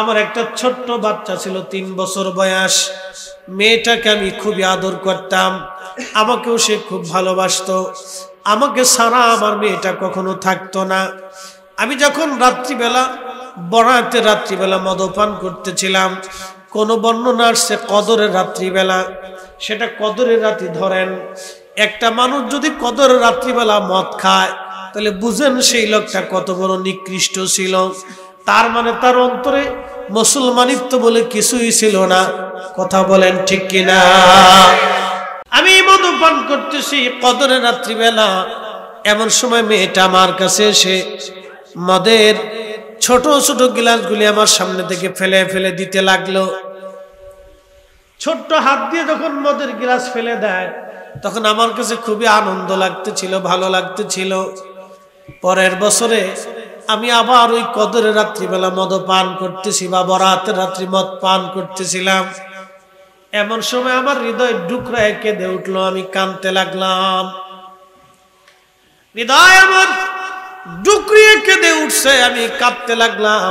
আমার একটা ছোট্ট বাচ্চা ছিল 3 বছর বয়স। মেয়েটাকে আমি খুবই আদর করতাম, আমাকেও সে খুব ভালোবাসতো। আমাকে ছাড়া আমার মেয়েটা কখনো থাকতো না। আমি যখন রাত্রিবেলা, বরাতের রাত্রিবেলা মদপান করতেছিলাম, কোন বর্ণনা আসছে কদরের রাত্রিবেলা, সেটা কদরের রাত্রি ধরেন। একটা মানুষ যদি কদরের রাত্রিবেলা মদ খায় তাহলে বুঝেন সেই লোকটা কত বড় নিকৃষ্ট ছিল। তার মানে তার অন্তরে মুসলমানিত্ব বলে কিছুই ছিল না। কথা বলেন ঠিক কিনা? আমি মদপান করতেছি কদরের রাত্রিবেলা, এমন সময় মেয়েটা আমার কাছে এসে মদের ছোট ছোট গ্লাসগুলি আমার সামনে থেকে ফেলে ফেলে দিতে লাগলো। ছোট্ট হাত দিয়ে যখন মদের গ্লাস ফেলে দেয় তখন আমার কাছে খুবই আনন্দ লাগতেছিল, ভালো লাগতেছিল। পরের বছরে আমি আবার ওই কদরের রাত্রিবেলা মদ পান করতেছি বা বরাতের রাত্রি মদ পান করতেছিলাম। এমন সময় আমার হৃদয় ডুকরায় কেঁদে উঠলো, আমি কাঁদতে লাগলাম। হৃদয় আমার ডুকরিয়ে কেঁদে উঠছে, আমি কাঁদতে লাগলাম।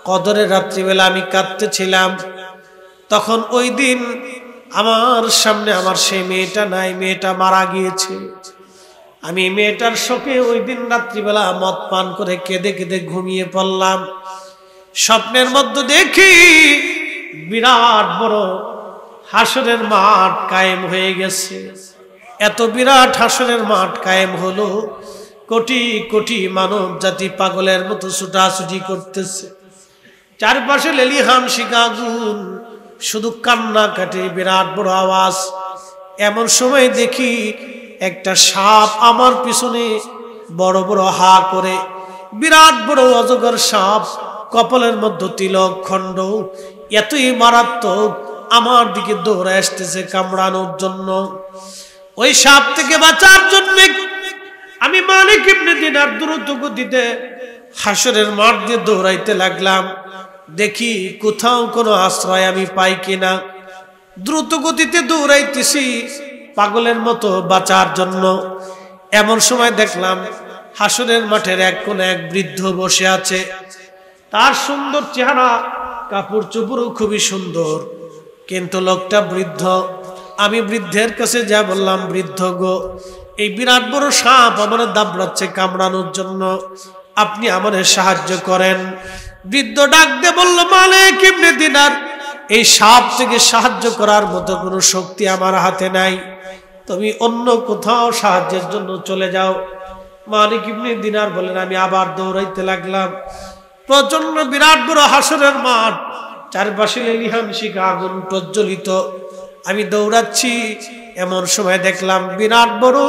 কদরের রাত্রিবেলা আমি কাঁদতেছিলাম। তখন ওই দিন আমার সামনে আমার সেই মেয়েটা নাই, মেয়েটা মারা গিয়েছে। আমি মেয়েটার শোকে ওই দিন রাত্রিবেলা মদ পান করে কেঁদে কেঁদে ঘুমিয়ে পড়লাম। স্বপ্নের মধ্যে দেখি বিরাট বড় হাসরের মাঠ কায়েম হয়ে গেছে। এত বিরাট হাসরের মাঠ কায়েম হলো, কোটি কোটি মানব জাতি পাগলের মতো ছুটাছুটি করতেছে। চারপাশে লেলিহান শিখা আগুন, শুধু কান্না কাটে, বিরাট বড় আওয়াজ। এমন সময় দেখি একটা সাপ আমার পিছনে বড় বড় হা করে, বিরাট বড় অজগর সাপ, কপালের মধ্যে তিলক খণ্ড, এতই মারাত্মক, আমার দিকে দৌড়ে আসতেছে কামড়ানোর জন্য। ওই সাপ থেকে বাঁচার জন্য আমি মালিক ইবনে দিনার দ্রুত গতিতে হাসরের মাঠ দিয়ে দৌড়াইতে লাগলাম। দেখি কোথাও কোনো আশ্রয় আমি পাই কিনা। দ্রুত গতিতে দৌড়াইতেছি পাগলের মতো বাঁচার জন্য। এমন সময় দেখলাম হাসরের মাঠের এক কোণে এক বৃদ্ধ বসে আছে। তার সুন্দর চেহারা, কাপড় চোপড়ও খুবই সুন্দর, কিন্তু লোকটা বৃদ্ধ। আমি বৃদ্ধের কাছে যা বললাম, বৃদ্ধ গো, এই বিরাট বড় সাপ আমার দাবড়াচ্ছে কামড়ানোর জন্য, আপনি আমাদের সাহায্য করেন। বৃদ্ধ ডাক দিয়ে বলল, মালিক ইবনে দিনার, এই সাপ থেকে সাহায্য করার মতো কোনো শক্তি আমার হাতে নাই, তুমি অন্য কোথাও সাহায্যের জন্য চলে যাও। মালিক ইবনে দিনার বলেন, আমি আবার দৌড়াইতে লাগলাম। প্রচন্ড বিরাট বড় হাসরের মাঠ, চারপাশে লেলিহান শিখা আগুন প্রজ্বলিত। আমি দৌড়াচ্ছি, এমন সময় দেখলাম বিরাট বড়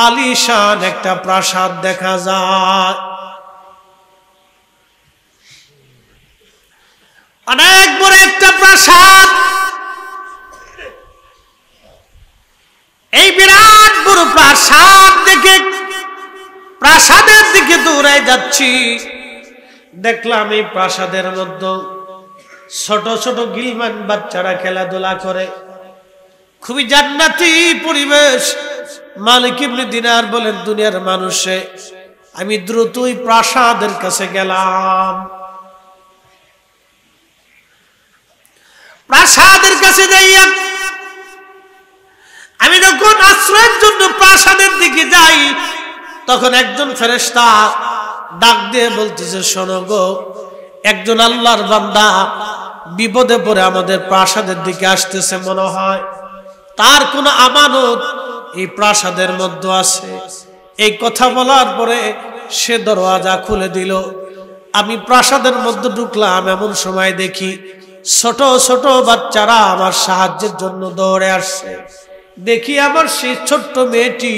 আলিশান একটা প্রাসাদ দেখা যায়। অনেক বড় একটা প্রাসাদ। এই বিরাট বড় প্রাসাদ দেখে প্রাসাদের দিকে দৌড়ায় যাচ্ছি। দেখলাম এই প্রাসাদের মধ্যে ছোট ছোট গিলমান বাচ্চারা খেলাধুলা করে, খুবই জান্নাতি পরিবেশ। মালিক ইবনে দিনার বলেন, দুনিয়ার মানুষে আমি দ্রুতই প্রাসাদের কাছে গেলাম। প্রাসাদের কাছে যাইয়া আমি যখন আশ্রয়ের জন্য প্রাসাদের দিকে যাই, তখন একজন ফেরেশতা ডাক দিয়ে বলতেছে, শোনো গো, একজন আল্লাহর বান্দা বিপদে পড়ে আমাদের প্রাসাদের দিকে আসতেছে, মনে হয় তার কোনো আমানত এই প্রাসাদের মধ্যে আছে। এই কথা বলার পরে সে দরওয়াজা খুলে দিল। আমি প্রাসাদের মধ্যে ঢুকলাম। এমন সময় দেখি ছোট ছোট বাচ্চারা আমার সাহায্যের জন্য দৌড়ে আসছে। দেখি আমার সেই ছোট্ট মেয়েটি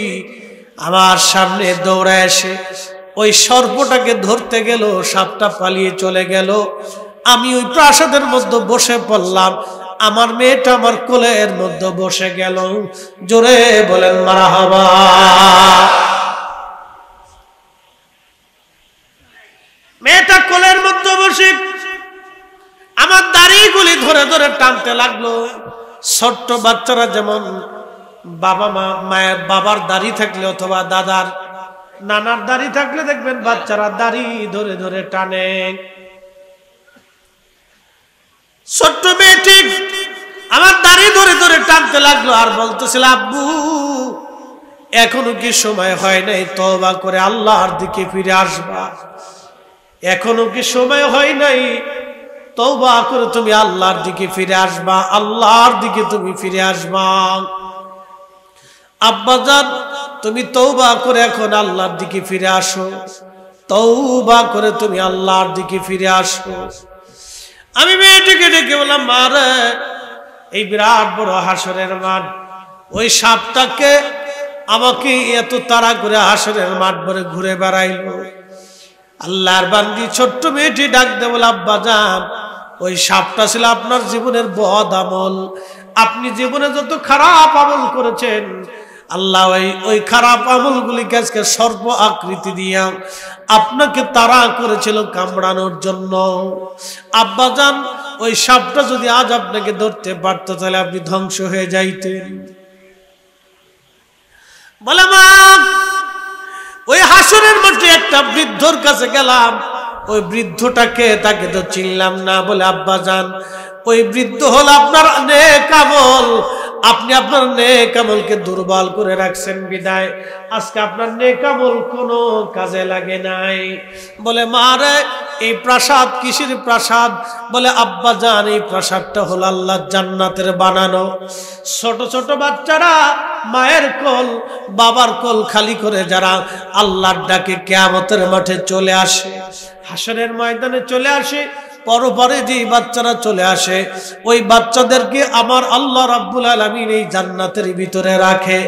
আমার সামনে দৌড়ে এসে ওই সর্পটাকে ধরতে গেল, সাপটা পালিয়ে চলে গেল। আমি ওই প্রাসাদের মধ্যে বসে পড়লাম, আমার মেয়েটা আমার কোলের মধ্যে বসে গেল। জোরে বলেন মারহাবা। মেয়েটা কোলের মধ্যে বসে আমার দাড়িগুলি ধরে ধরে টানতে লাগলো। ছোট্ট বাচ্চারা যেমন বাবা মায়ের বাবার দাড়ি থাকলে অথবা দাদার নানার দাড়ি থাকলে দেখবেন বাচ্চারা দাড়ি ধরে ধরে টানে। ঠিক আমার দাড়ি ধরে ধরে টানতে লাগলো আর বলতেছিল, আব্বু এখনো কি সময় হয় নাই তওবা করে আল্লাহর দিকে ফিরে আসবা? এখনো কি সময় হয় নাই তওবা করে তুমি আল্লাহর দিকে ফিরে আসবা? আল্লাহর দিকে তুমি ফিরে আসবা। আব্বাজান তুমি তওবা করে এখন আল্লাহর দিকে ফিরে আসো, তওবা করে তুমি আল্লাহর দিকে ফিরে আসো। আমি মেয়েটিকে ডেকে বললাম, মা রে, এই বিরাট বড় হাসরের মাঠ, ওই সাপটাকে আমাকে এত তাড়া করে হাসরের মাঠ ভরে ঘুরে বেড়াইলো। আল্লাহর বান্দি ছোট্ট মেয়েটি ডাক দেয় বলে, আব্বাজান ওই সাপটা ছিল আপনার জীবনের বদ আমল। আপনি জীবনে যত খারাপ আমল করেছেন, আল্লাহ ওই খারাপ আমলগুলিকে আজকে সর্প আকৃতি দিয়া আপনাকে তাড়া করেছিল কামড়ানোর জন্য। আব্বাজান ওই সাপটা যদি আজ আপনাকে ধরতে পারত তাহলে আপনি ধ্বংস হয়ে যাইতেন। বলে, মা ওই হাসরের মাঠে একটা বৃদ্ধর কাছে গেলাম, ওই বৃদ্ধটাকে তাকে তো চিনলাম না। বলে, আব্বাজান ওই বৃদ্ধ হল আপনার নেক আমল, আপনি আপনার নেক আমলকে দুর্বল করে রাখছেন বিদায় আজকে আপনার নেক আমল কোনো কাজে লাগে নাই। বলে, মা রে, এই প্রাসাদ কিসের প্রাসাদ? বলে, আব্বাজান এই প্রাসাদটা হলো আল্লাহর জান্নাতের বানানো। ছোট ছোট বাচ্চারা মায়ের কোল বাবার কোল খালি করে যারা আল্লাহর ডাকে কিয়ামতের মাঠে চলে আসে, হাসরের ময়দানে চলে আসে, পরপরে যে বাচ্চারা চলে আসে, ওই বাচ্চাদেরকে আমার আল্লাহ রাব্বুল আলামিন এই জান্নাতের ভিতরে রাখে।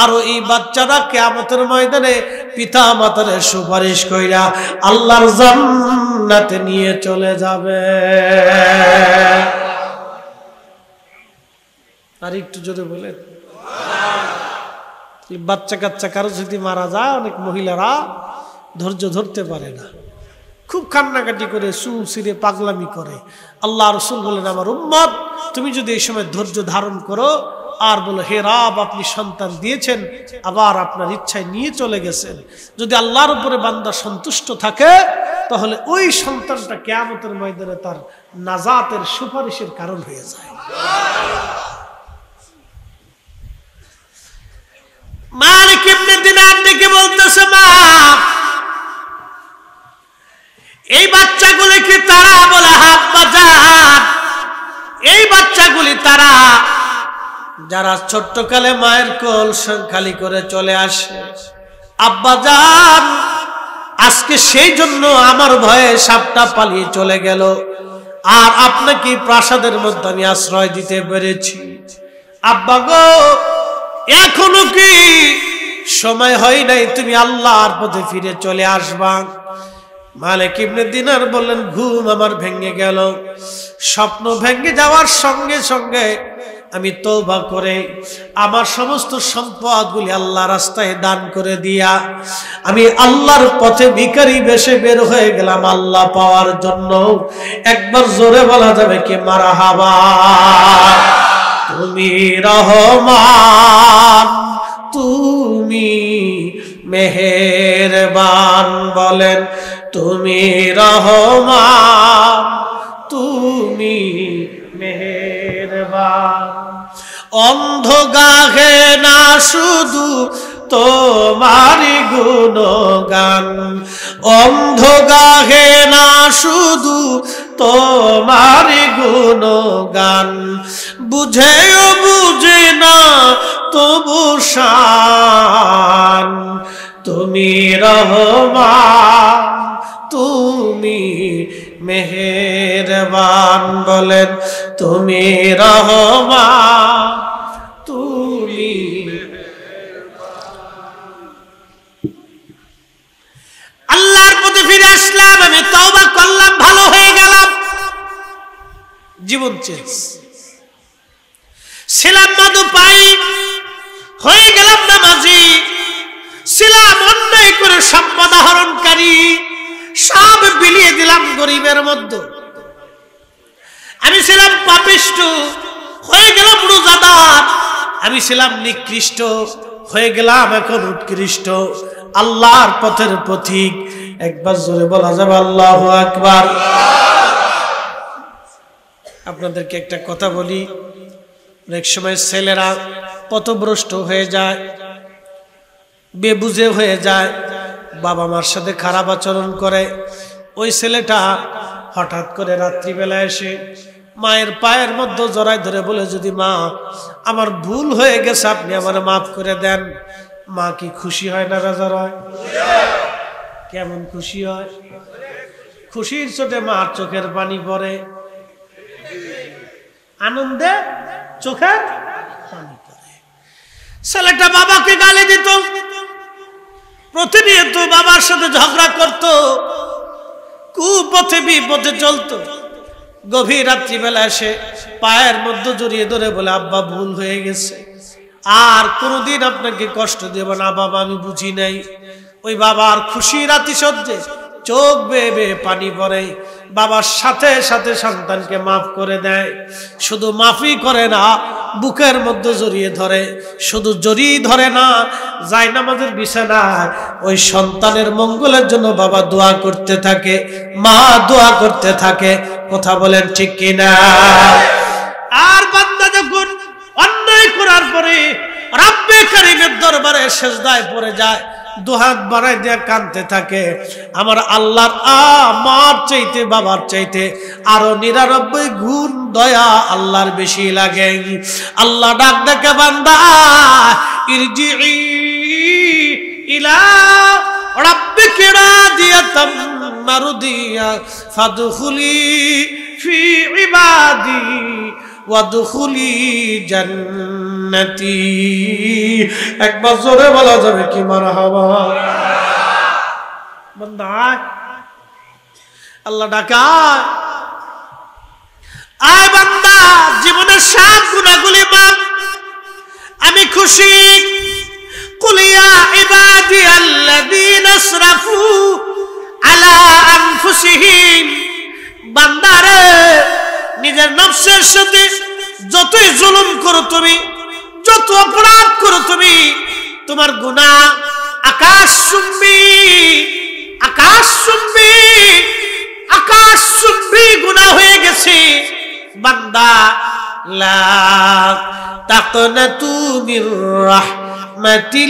আর এই বাচ্চারা কিয়ামতের ময়দানে পিতা মাতার সুপারিশ কইরা আল্লাহর জান্নাতে নিয়ে চলে যাবে। আর একটু জোরে বলেন। বাচ্চা কাচ্চা কারো যদি মারা যায়, অনেক মহিলারা ধৈর্য ধরতে পারে না, খুব কান্নাকাটি করে সুসিরে পাগলামি করে। আল্লাহ রাসূল বলেন, আমার উম্মত তুমি যদি এই সময় ধৈর্য ধারণ করো আর বলো, হে রব আপনি সন্তান দিয়েছেন, আবার আপনার ইচ্ছায় নিয়ে চলে গেছেন, যদি আল্লাহর উপরে বান্দা সন্তুষ্ট থাকে তাহলে ওই সন্তানটা কিয়ামতের ময়দানে তার নাজাতের সুপারিশের কারণ হয়ে যায়। মালিক ইবনে দিনার ডেকে বলতেছে, মা এই বাচ্চাগুলি কি তারা? বলে, আব্বাজান এই বাচ্চাগুলি তারা যারা ছোট্টকালে মায়ের কোল খালি করে চলে আসে। আব্বাজান আজকে সেই জন্য আমার ভয়ে সাপটা পালিয়ে চলে গেল, আর আপনাকে প্রাসাদের মধ্যে আমি আশ্রয় দিতে পেরেছি। আব্বা গো, এখনো কি সময় হয় নাই তুমি আল্লাহর পথে ফিরে চলে আসবা? মালিক ইবনে দিনার বললেন, ঘুম আমার ভেঙে গেল। স্বপ্ন ভেঙে যাওয়ার সঙ্গে সঙ্গে আমি তওবা করে আমার সমস্ত সম্পদগুলি আল্লাহর রাস্তায় দান করে দিয়া আমি আল্লাহর পথে ভিখারি বেশে বের হয়ে গেলাম আল্লাহ পাওয়ার জন্য। একবার জোরে বলা যাবে কি মারহাবা? তুমি রহমান, তুমি মেহেরবান, বলেন তুমি রহমান, তুমি মেহেরবান। অন্ধ গাহে না শুধু তোমারি গুণগান, অন্ধ গাহে না শুধু তোমারি গুণগান, বুঝেও বুঝে না তবু শান। তুমি রহমান, তুমি মেহেরবান, বলেন তুমি রহমান, তুমি। আল্লাহর পথে ফিরে আসলাম, আমি তওবা করলাম, ভালো হয়ে গেলাম, জীবন চেঞ্জ। ছিলাম মধু পাই, হয়ে গেলাম নামাজি। ছিলাম অন্যায় করে সম্পদ আহরণকারী, সব বিলিয়ে দিলাম গরিবের মধ্যে। আমি ছিলাম পাপিষ্ঠ, হয়ে গেলাম রোজাদার। আমি ছিলাম নিকৃষ্ট, হয়ে গেলাম এখন উৎকৃষ্ট, আল্লাহর পথের পথিক। একবার জোরে বলা যাবে আল্লাহু আকবার। আপনাদেরকে একটা কথা বলি, অনেক সময় ছেলেরা পথভ্রষ্ট হয়ে যায়, বেবুঝে হয়ে যায়, বাবা মার সাথে খারাপ আচরণ করে। ওই ছেলেটা হঠাৎ করে রাত্রিবেলা এসে মায়ের পায়ের মধ্যে জড়ায় ধরে বলে, যদি মা আমার ভুল হয়ে গেছে, আপনি আমার মাফ করে দেন। মা কি খুশি হয় না বেজার হয়? কেমন খুশি হয়? খুশির চোটে মার চোখের পানি পড়ে, আনন্দে চোখের পানি পড়ে। ছেলেটা বাবাকে গালি দিত, প্রতিনিয়ত বাবার সাথে ঝগড়া করত, কুপথে বিপথে চলতো। গভীর রাত্রিবেলা এসে পায়ের মধ্যে জড়িয়ে ধরে বলে, আব্বা ভুল হয়ে গেছে, আর কোনোদিন আপনাকে কষ্ট দেব না বাবা, আমি বুঝি নাই। ওই বাবার খুশি রাতি সহ্যে চোখ বেয়ে বেয়ে পানি পড়ে। বাবার সাথে সাথে সন্তানকে মাফ করে দেয়। শুধু মাফই করে না, বুকের মধ্যে জড়িয়ে ধরে। শুধু জড়িয়ে ধরে না, জায়নামাজের বিছানায় ওই সন্তানের মঙ্গলের জন্য বাবা দোয়া করতে থাকে, মা দোয়া করতে থাকে। কথা বলেন ঠিক কিনা? আর বান্দা যখন অন্যায় করার পরে রব্বে কারীমের দরবারে সিজদায় পড়ে যায়, দুহাত বাড়ায় দিয়ে কাঁদতে থাকে, আমার আল্লাহর আমার চাইতে বাবার চাইতে আরো 99 গুণ দয়া আল্লাহর বেশি লাগে। আল্লাহ ডাক ডাকে, বান্দা ইরজিই ইলা রাব্বিকা রাদিয়াতাম মারদিয়া ফাদখুলি ফি ইবাদি ওয়াদখুলি জান্নাতি। একবার জোরে বলা যাবে কি মারহাবা? বান্দা আল্লাহ ডাকায়, আয় বান্দা জীবনের সব গুনাহগুলি মাফ, আমি খুশি। কুল ইয়া ইবাদিয়াল্লাযীনা আসরাফু আলা আনফুসিহিম, বান্দারে নিজের নফসের সাথে যতই জুলুম করো তুমি, যত অপরাধ করো তুমি, তোমার গুনাহ আকাশ চুম্বি, আকাশ চুম্বি, আকাশ চুম্বি গুনাহ হয়ে গেছে। বান্দা লা তাকনাতু মির রাহমাতিল্লাহ,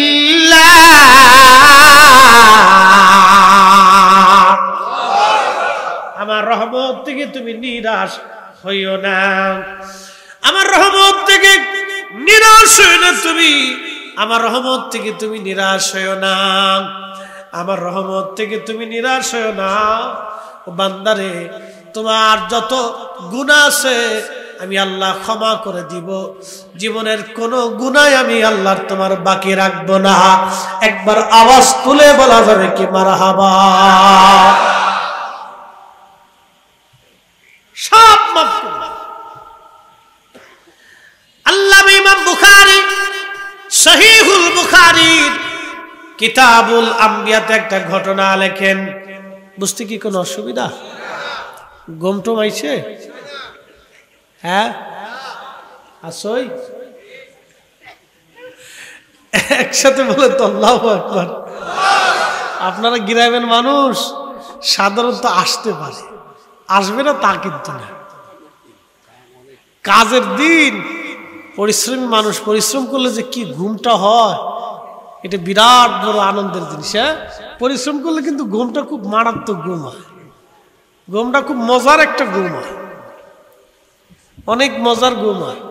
আমার রহমত থেকে তুমি নিরাশ হইও না, আমার রহমত থেকে নিরাশ হইও না তুমি, আমার রহমত থেকে তুমি নিরাশ হইও না, আমার রহমত থেকে তুমি নিরাশ হইও না। ও বান্দারে, তোমার যত গুনাহ আছে আমি আল্লাহ ক্ষমা করে দিব, জীবনের কোনো গুনাহ আমি আল্লাহর তোমার বাকি রাখবো না। একবার আওয়াজ তুলে বলা যাবে কি মারহাবা? সব মাফ করে আল্লামা ইমাম বুখারী সহিহুল বুখারীর কিতাবুল আম্বিয়াতে একটা ঘটনা লেখেন। বুঝতে কি কোনো অসুবিধা? গমটম আইছে? হ্যাঁ আসই একসাথে বলে তো আল্লাহু আকবার। আপনারা গ্রামের মানুষ, সাধারণত আসতে পারে, আসবে না তা কিন্তু না। কাজের দিন পরিশ্রমী মানুষ, পরিশ্রম করলে যে কি ঘুমটা হয়, এটা বিরাট বড় আনন্দের জিনিস। হ্যাঁ, পরিশ্রম করলে কিন্তু ঘুমটা খুব মারাত্মক ঘুম হয়, ঘুমটা খুব মজার একটা ঘুম হয়, অনেক মজার ঘুম হয়,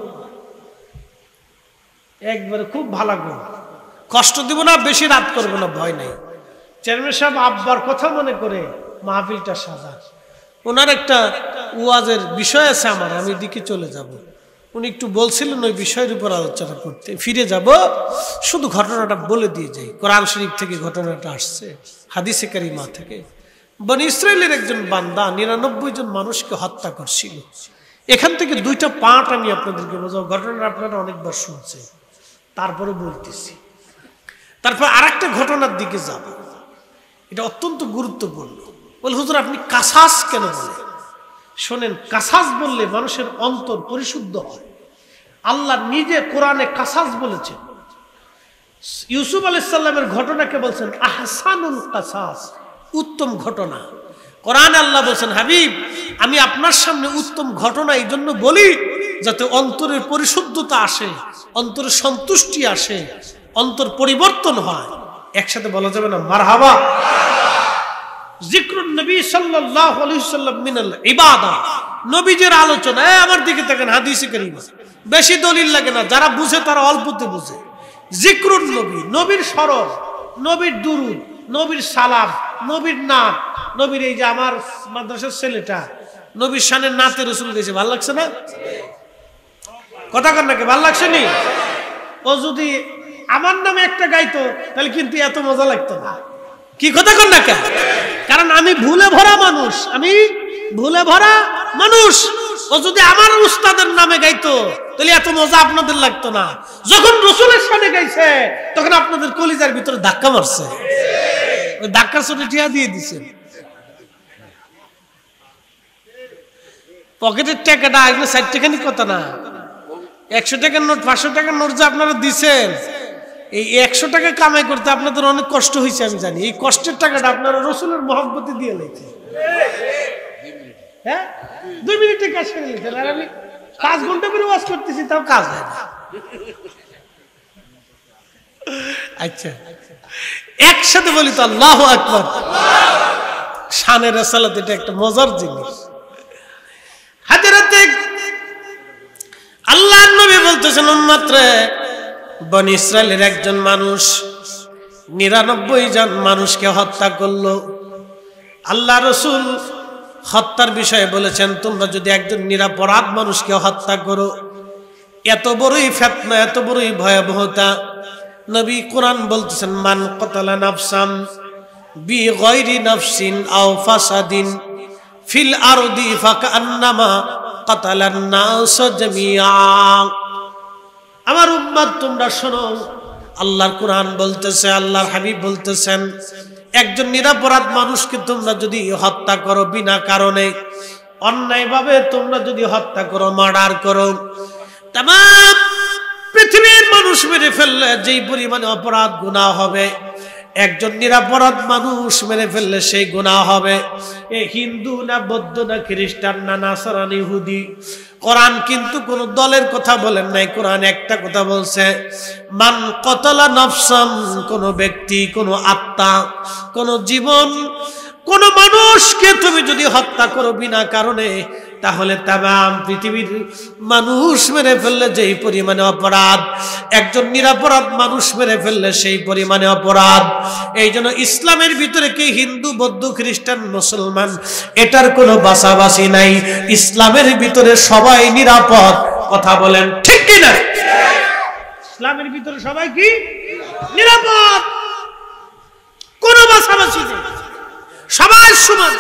একবারে খুব ভালো ঘুম। কষ্ট দিব না, বেশি রাত করবো না, ভয় নেই। চেয়ারম্যান সাহেব আব্বার কথা মনে করে মাহফিলটা সাজান। ওনার একটা ওয়াজের বিষয় আছে, আমি দিকে চলে যাব। উনি একটু বলছিলেন ওই বিষয়ের উপর আলোচনা করতে, ফিরে যাব। শুধু ঘটনাটা বলে দিয়ে যাই, কোরআন শরীফ থেকে ঘটনাটা আসছে, হাদিসে কারিমা থেকে। বনি ইসরাইলের একজন বান্দা 99 জন মানুষকে হত্যা করছিল। এখান থেকে 2টা পার্ট আমি আপনাদেরকে বোঝাবো। ঘটনাটা আপনারা অনেকবার শুনছেন, তারপরে বলতেছি। তারপর আরেকটা ঘটনার দিকে যাব, এটা অত্যন্ত গুরুত্বপূর্ণ। বলে হুজুর আপনি কাসাস কেন বলেন? শোনেন, কাসাস বললে মানুষের অন্তর পরিশুদ্ধ হয়। আল্লাহ নিজে কোরআনে কাসাস বলেছেন। ইউসুফ আলাইহিস সালামের ঘটনাকে বলছেন আহসানুল কাসাস, উত্তম ঘটনা। কোরআনে আল্লাহ বলেন, হাবিব আমি আপনার সামনে উত্তম ঘটনা এই জন্য বলি যাতে অন্তরের পরিশুদ্ধতা আসে, অন্তরের সন্তুষ্টি আসে, অন্তর পরিবর্তন হয়। একসাথে বলা যাবে না মারহাবা? যিকরুন নবী সাল্লাল্লাহু আলাইহি ওয়াসাল্লাম মিনাল ইবাদা, নবীজির আলোচনা। আমার দিকে তাকান, হাদিসে কারীমা বেশি দলিল লাগে না, যারা বুঝে তারা অল্পতে বুঝে। যিকরুন নবী, নবীর স্মরণ, নবীর দুরূদ, নবীর সালাম, নবীর নাত, নবীর এই যে আমার মাদ্রাসার ছেলেটা নবীর শানে নাতে রাসূল গেছে, ভালো লাগছে না? কথা কন নাকি, ভালো লাগছে নি? ও যদি আমার নামে একটা গাইতো তাহলে কিন্তু এত মজা লাগতো না। কি কথা কন না কেন? কারণ আমি ভুলে ভরা মানুষ, আমি ভুলে ভরা মানুষ। ও যদি আমার উস্তাদের নামে গাইতো তাহলে এত মজা আপনাদের লাগতো না। যখন রাসূলের সামনে গাইছে তখন আপনাদের কলিজার ভিতরে ধাক্কা মারছে, ওই ধাক্কা চোটে টিয়া দিয়ে দিছে। পকেটের টাকাটা এগুলো 60 টাকারই কথা না, 100 টাকার নোট 500 টাকার নোট যে আপনারা দিচ্ছেন, এই 100 টাকা কামাই করতে আপনাদের অনেক কষ্ট হয়েছে আমি জানি। এই কষ্টের টাকাটা আপনারা রাসূলের মহব্বতে দিয়ে লেছে। হ্যাঁ, 2 মিনিটে কাজ করে নিতেন, আর আমি 5 ঘন্টা করে ওয়াজ করতেছি তাও কাজ হয় না। আচ্ছা, একসাথে বলি তো আল্লাহু আকবার। শানে রাসালাত এটা একটা মজার জিনিস। হযরতে আল্লাহর নবী বলতেছেন, উম্মত রে, বনি ইসরাইলের একজন মানুষ 99 জন মানুষকে হত্যা করলো। আল্লাহ রাসূল হত্যার বিষয়ে বলেছেন, তোমরা যদি একজন নিরপরাধ মানুষকে হত্যা করো, এত বড়ই ফিতনা, এত বড়ই ভয়াবহতা। নবী কোরআন বলতেছেন, মান কাতালা নাফসান বিগাইরি নাফসিন আও ফাসাদিন ফিল আরদি ফাকান্নামা কাতালান নাস জামিআ। আমার উম্মত তোমরা শোনো, আল্লাহর কোরআন বলতেছে, আল্লাহর হাবিব বলতেছেন, একজন নিরপরাধ মানুষকে তোমরা যদি হত্যা করো বিনা কারণে, অন্যায়ভাবে তোমরা যদি হত্যা করো, মার্ডার করো, তামাম পৃথিবীর মানুষ মেরে ফেললে যেই পরিমাণে অপরাধ গুনাহ হবে, একজন নিরপরাধ মানুষ মেরে ফেললে সেই গুনাহ হবে। এ হিন্দু না বৌদ্ধ না খ্রিস্টান না নাসারান ইহুদি, কোরআন কিন্তু কোন দলের কথা বলেন নাই। কোরআন একটা কথা বলছে, মান কতলা নাফসান, কোন ব্যক্তি, কোন আত্মা, কোন জীবন, কোন মানুষকে তুমি যদি হত্যা করো বিনা কারণে, তাহলে তামাম পৃথিবীর মানুষ মেরে ফেললে যেই পরিমাণে অপরাধ, একজন নিরপরাধ মানুষ মেরে ফেললে সেই পরিমাণে অপরাধ। এই জন্য ইসলামের ভিতরে কি হিন্দু বৌদ্ধ খ্রিস্টান মুসলমান এটার কোনো বাছাবাছি নাই। ইসলামের ভিতরে সবাই নিরাপদ। কথা বলেন ঠিক কিনা? ইসলামের ভিতরে সবাই কি নিরাপদ, কোনো বাছাবাছি নেই, সবাই সমান,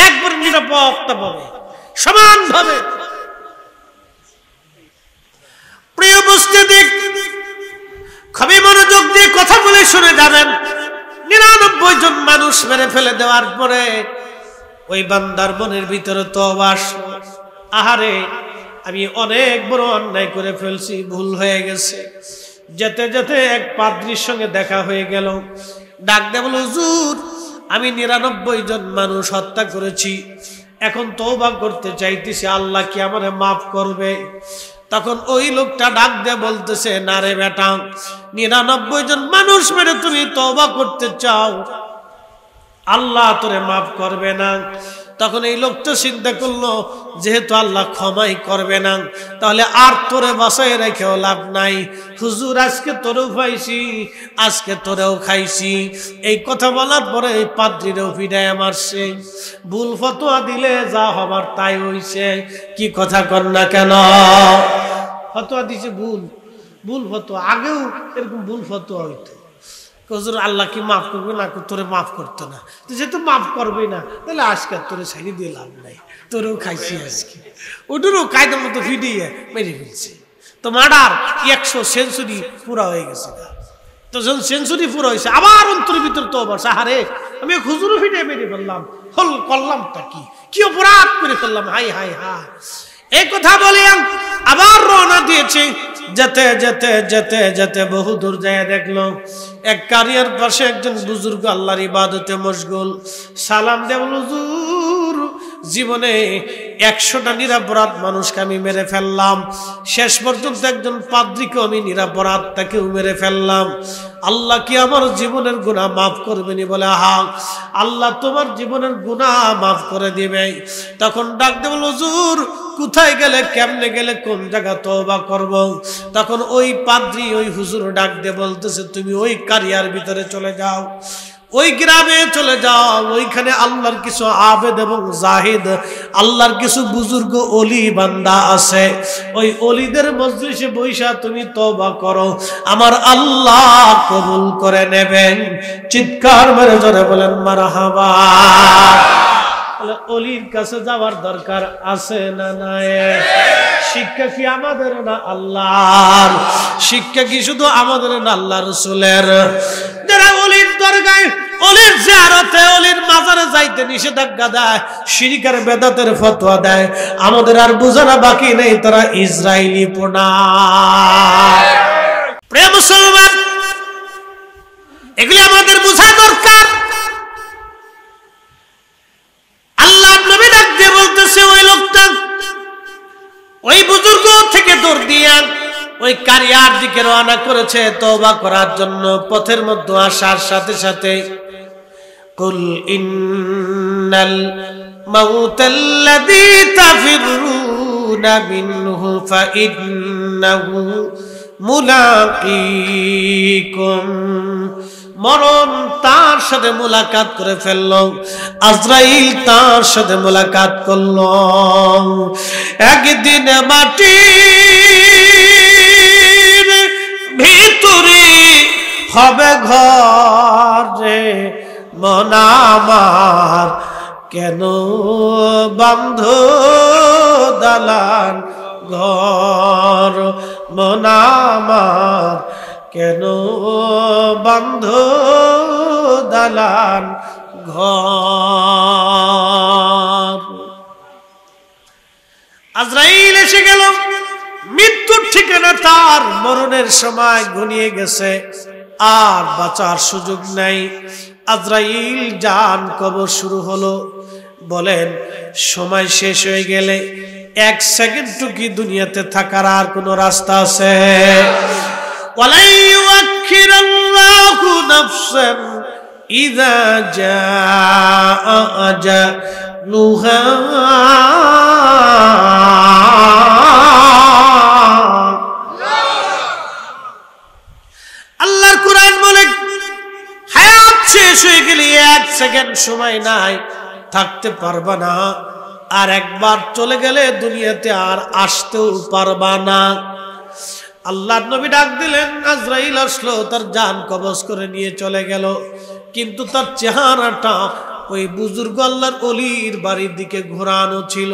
একবার নিরাপত্তা পাবে সমানভাবে। প্রিয় উপস্থিতি, খুবই মনোযোগ দিয়ে কথা বলে শুনে যাবেন। 99 জন মানুষ মেরে ফেলে দেওয়ার পরে ওই বান্দার মনের ভিতরে তওবা আসলো, আহারে আমি অনেক বড় অন্যায় করে ফেলছি, ভুল হয়ে গেছে। যেতে যেতে এক পাদ্রীর সঙ্গে দেখা হয়ে গেল, ডাক দিয়ে বলল, হুজুর আমি 99 জন মানুষ হত্যা করেছি, এখন তওবা করতে চাইতেছি, আল্লাহ কি আমারে মাফ করবে? তখন ওই লোকটা ডাক দিয়ে বলতেছে, না রে বেটা, 99 জন মানুষ মেরে তুমি তওবা করতে চাও, আল্লাহ তোরে মাফ করবে না। তখন এই লোকটা চিন্তা করলো, যেহেতু আল্লাহ ক্ষমাই করবে না, তাহলে আর তোরে বাঁচাই রেখেও লাভ নাই। হুজুর আজকে তোরেও পাইছি, আজকে তোরেও খাইছি। এই কথা বলার পরে এই পাদ্রীরেও ফিরাইয়া মারছে। ভুল ফতোয়া দিলে যা হবার তাই হইছে। কি কথা কর না কেন? ফতোয়া দিছে ভুল, ভুল ফতোয়া। আগেও এরকম ভুল ফতোয়া হইতো, হুজুর আল্লাহ কি মাফ করবে না? তোরে মাফ করতো না, তো যেহেতু মাফ করবে না, তাহলে আজকে তোরে ছাড়ি দিয়ে লাভ নাই, তোরেও খাইছি আজকে। ওটারও কায়দার মতো ফিডিয়ে মেরে ফেলছে। তো মার্ডার 100 সেঞ্চুরি পুরা হয়ে গেছে। তো যখন সেঞ্চুরি পুরা হয়েছে, আবার অন্তর ভিতর তো বলছে, আরে আমি হুজুরও ফিটে মেরে ফেললাম, হল করলামটা কি অপরাধ করে ফেললাম, হাই হাই হা। এই কথা বলে আবার রওনা দিয়েছে যেতে যেতে যেতে যেতে বহু দূর যায় দেখলো এক কারিয়ার পাশে একজন বুজুর্গ আল্লাহর ইবাদতে মশগুল। সালাম দেব, হুজুর জীবনে 100টা নিরপরাধ মানুষকে আমি মেরে ফেললাম, শেষ পর্যন্ত একজন পাদ্রীকে আমি নিরপরাধ তাকেও মেরে ফেললাম, আল্লাহ কি আমার জীবনের গুনাহ মাফ করবেনি? বলে হ্যাঁ, আল্লাহ তোমার জীবনের গুনাহ মাফ করে দিবে। তখন ডাক দেব, হুজুর কোথায় গেলে, কেমনে গেলে, কোন জায়গা তওবা করব? তখন ওই পাদ্রী ওই হুজুর ডাক দিয়ে বলতেছে, তুমি ওই কারিয়ার ভিতরে চলে যাও, ওই গ্রামে চলে যাও, ওইখানে আল্লাহর কিছু আবেদ এবং জাহিদ, আল্লাহর কিছু বুজুর্গ ওলি বান্দা আছে, ওই ওলিদের মজলিসে বৈশা তুমি তওবা করো, আমার আল্লাহ কবুল করে নেবেন। চিৎকার মেরে জোরে বলেন মারহাবা। ওলির কাছে যাওয়ার দরকার আছে না নাই? শিক্ষা কি আমাদের না আল্লাহর? শিক্ষা কি শুধু আমাদের না আল্লাহ রাসূলের? যারা ওলির দরগায়, ওলির জিয়ারতে, ওলির মাজারে যাইতে নিষেধাজ্ঞা দেয়, শিরক আর বেদাতের ফতোয়া দেয়, আমাদের আর বোঝানো বাকি নেই তারা ইসরায়েলি পোনা। প্রিয় মুসলমান, এগুলি আমাদের বোঝা দরকার। আল্লাহর নবী ডাক দিয়ে বলতেছে, ওই লোকটা ওই বুজুর্গ থেকে দৌড় দিয়া ওই কারিয়ার দিকে রওনা করেছে তওবা করার জন্য। পথের মধ্যে আসার সাথে সাথে কুল ইন্নাল মাউতাল্লাযী তাফিরুনা মিনহু ফাইন্নাহু মুলাকীকুম, মরণ তার সাথে মুলাকাত করে ফেলল, আজরাইল তার সাথে মুলাকাত করল। একদিন মাটির ভিতরে হবে ঘর রে মন আমার, কেন বন্ধ দালান ঘর মন আমার, কেন বন্ধ দালান ঘর। আজরাইল এসে গেল, মৃত্যুর ঠিকানা তার, মরণের সময় ঘনিয়ে গেছে, আর বাঁচার সুযোগ নাই। আজরাইল জান কবর শুরু হলো। বলেন সময় শেষ হয়ে গেলে 1 সেকেন্ড কি দুনিয়াতে থাকার আর কোনো রাস্তা আছে? وَلَنْ يُؤَخِّرَ اللَّهُ نَفْسًا إِذَا جَاءَ أَجَلُهَا আল্লাহর কুরআন বলে হায়াত শেষ হয়ে গেলে 1 সেকেন্ড সময় নাই, থাকতে পারবা না, আর একবার চলে গেলে দুনিয়াতে আর আসতেও পারবা না। আল্লাহর নবী ডাক দিলেন, আজরাইল আসলো, তার জান কবজ করে নিয়ে চলে গেল, কিন্তু তার চেহারাটা ওই বুজুর্গ আল্লাহর ওলির বাড়ির দিকে ঘোরানো ছিল।